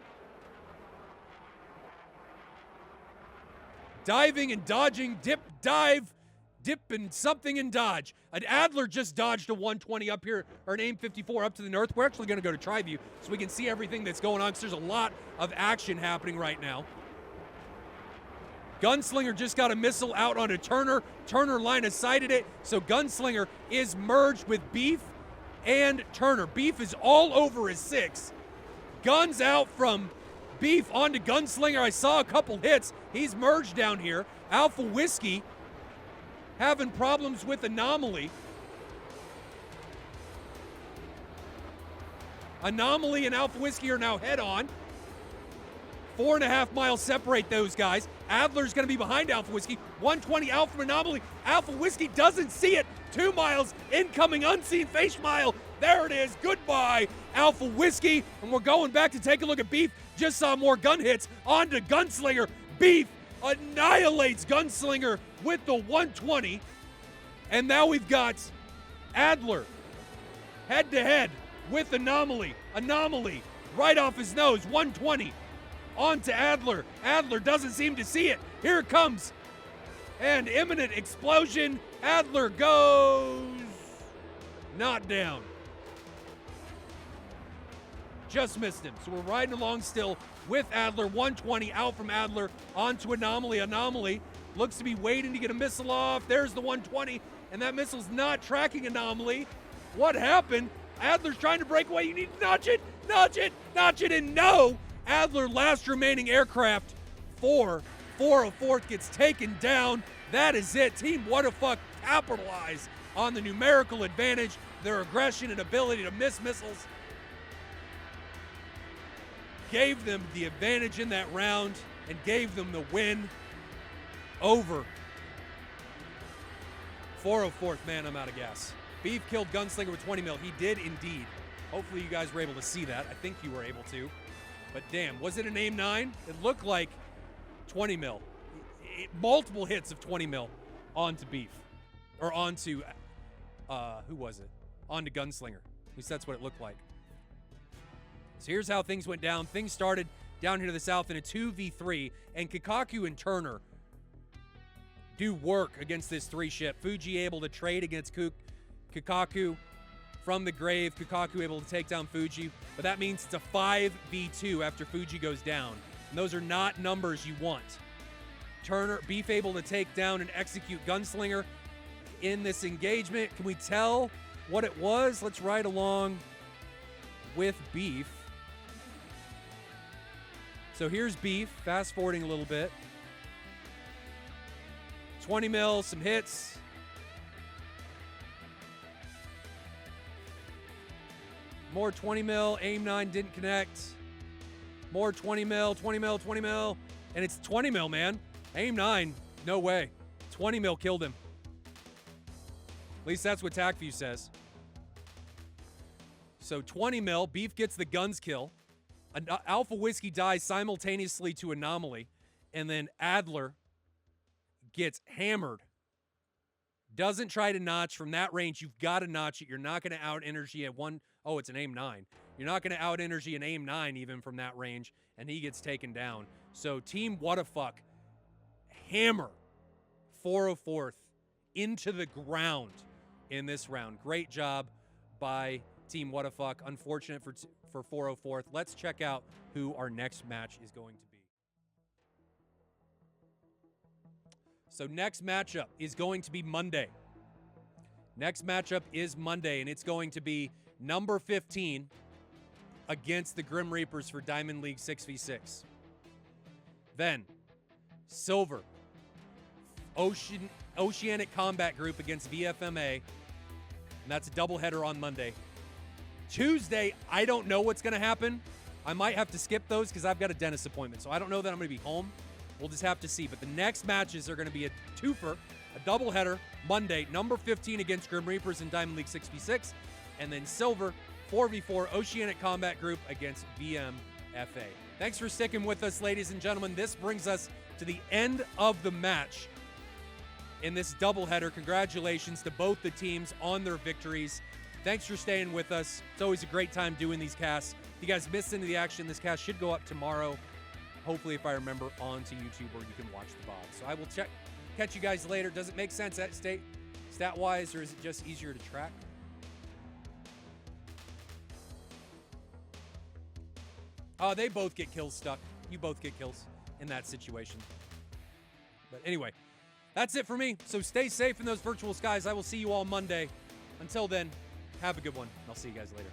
Diving and dodging, dip, dive, dip and something and dodge. An Adler just dodged a 120 up here, or an AIM-54 up to the north. We're actually going to go to Tri-View so we can see everything that's going on, because there's a lot of action happening right now. Gunslinger just got a missile out onto Turner. Turner line of sighted it, so Gunslinger is merged with Beef and Turner. Beef is all over his 6. Guns out from Beef onto Gunslinger. I saw a couple hits. He's merged down here. Alpha Whiskey having problems with Anomaly. Anomaly and Alpha Whiskey are now head-on. 4.5 miles separate those guys. Adler's going to be behind Alpha Whiskey. 120 out from Anomaly. Alpha Whiskey doesn't see it. 2 miles, incoming unseen face mile. There it is. Goodbye, Alpha Whiskey. And we're going back to take a look at Beef. Just saw more gun hits onto Gunslinger. Beef annihilates Gunslinger with the 120. And now we've got Adler head-to-head with Anomaly. Anomaly right off his nose. 120 onto Adler. Adler doesn't seem to see it. Here it comes. And imminent explosion. Adler goes not down. Just missed him. So we're riding along still with Adler. 120 out from Adler onto Anomaly. Anomaly looks to be waiting to get a missile off. There's the 120, and that missile's not tracking Anomaly. What happened? Adler's trying to break away. You need to notch it, notch it, notch it, and no! Adler, last remaining aircraft, 404th gets taken down. That is it. Team Wadafak capitalize on the numerical advantage, their aggression and ability to miss missiles. Gave them the advantage in that round and gave them the win over 404th. Man, I'm out of gas. Beef killed Gunslinger with 20 mil. He did indeed. Hopefully you guys were able to see that. I think you were able to. But damn, was it an AIM-9? It looked like 20 mil. Multiple hits of 20 mil. onto Beef. Or onto, who was it? Onto Gunslinger. At least that's what it looked like. So here's how things went down. Things started down here to the south in a 2v3, and Kikaku and Turner do work against this 3-ship. Fuji able to trade against Kikaku from the grave. Kikaku able to take down Fuji, but that means it's a 5v2 after Fuji goes down. And those are not numbers you want. Beef able to take down and execute Gunslinger in this engagement. Can we tell what it was? Let's ride along with Beef. So here's Beef, fast forwarding a little bit. 20 mil, some hits. More 20 mil, aim 9 didn't connect. More 20 mil, 20 mil, 20 mil. And it's 20 mil, man. Aim 9, no way. 20 mil killed him. At least that's what TacView says. So 20 mil, Beef gets the guns kill. Alpha Whiskey dies simultaneously to Anomaly. And then Adler gets hammered. Doesn't try to notch from that range. You've got to notch it. You're not going to out energy at one. Oh, it's an aim 9. You're not going to out energy an aim 9 even from that range. And he gets taken down. So Team Wadafak hammer 404th into the ground in this round. Great job by Team Wadafak. Unfortunate for 404th. Let's check out who our next match is going to be. So next matchup is going to be Monday. Next matchup is Monday, and it's going to be number 15 against the Grim Reapers for Diamond League 6v6. Then Silver, Oceanic Combat Group against VFMA, and that's a doubleheader on Monday. Tuesday, I don't know what's going to happen. I might have to skip those because I've got a dentist appointment, so I don't know that I'm going to be home. We'll just have to see. But the next matches are going to be a twofer, a doubleheader Monday, number 15 against Grim Reapers in Diamond League 6v6, and then Silver, 4v4 Oceanic Combat Group against VMFA. Thanks for sticking with us, ladies and gentlemen. This brings us to the end of the match in this doubleheader. Congratulations to both the teams on their victories. Thanks for staying with us. It's always a great time doing these casts. If you guys missed any of the action, this cast should go up tomorrow. Hopefully, if I remember, onto YouTube where you can watch the VOD. So I will catch you guys later. Does it make sense stat-wise, or is it just easier to track? They both get kills stuck. You both get kills in that situation. But anyway, that's it for me. So stay safe in those virtual skies. I will see you all Monday. Until then, have a good one. I'll see you guys later.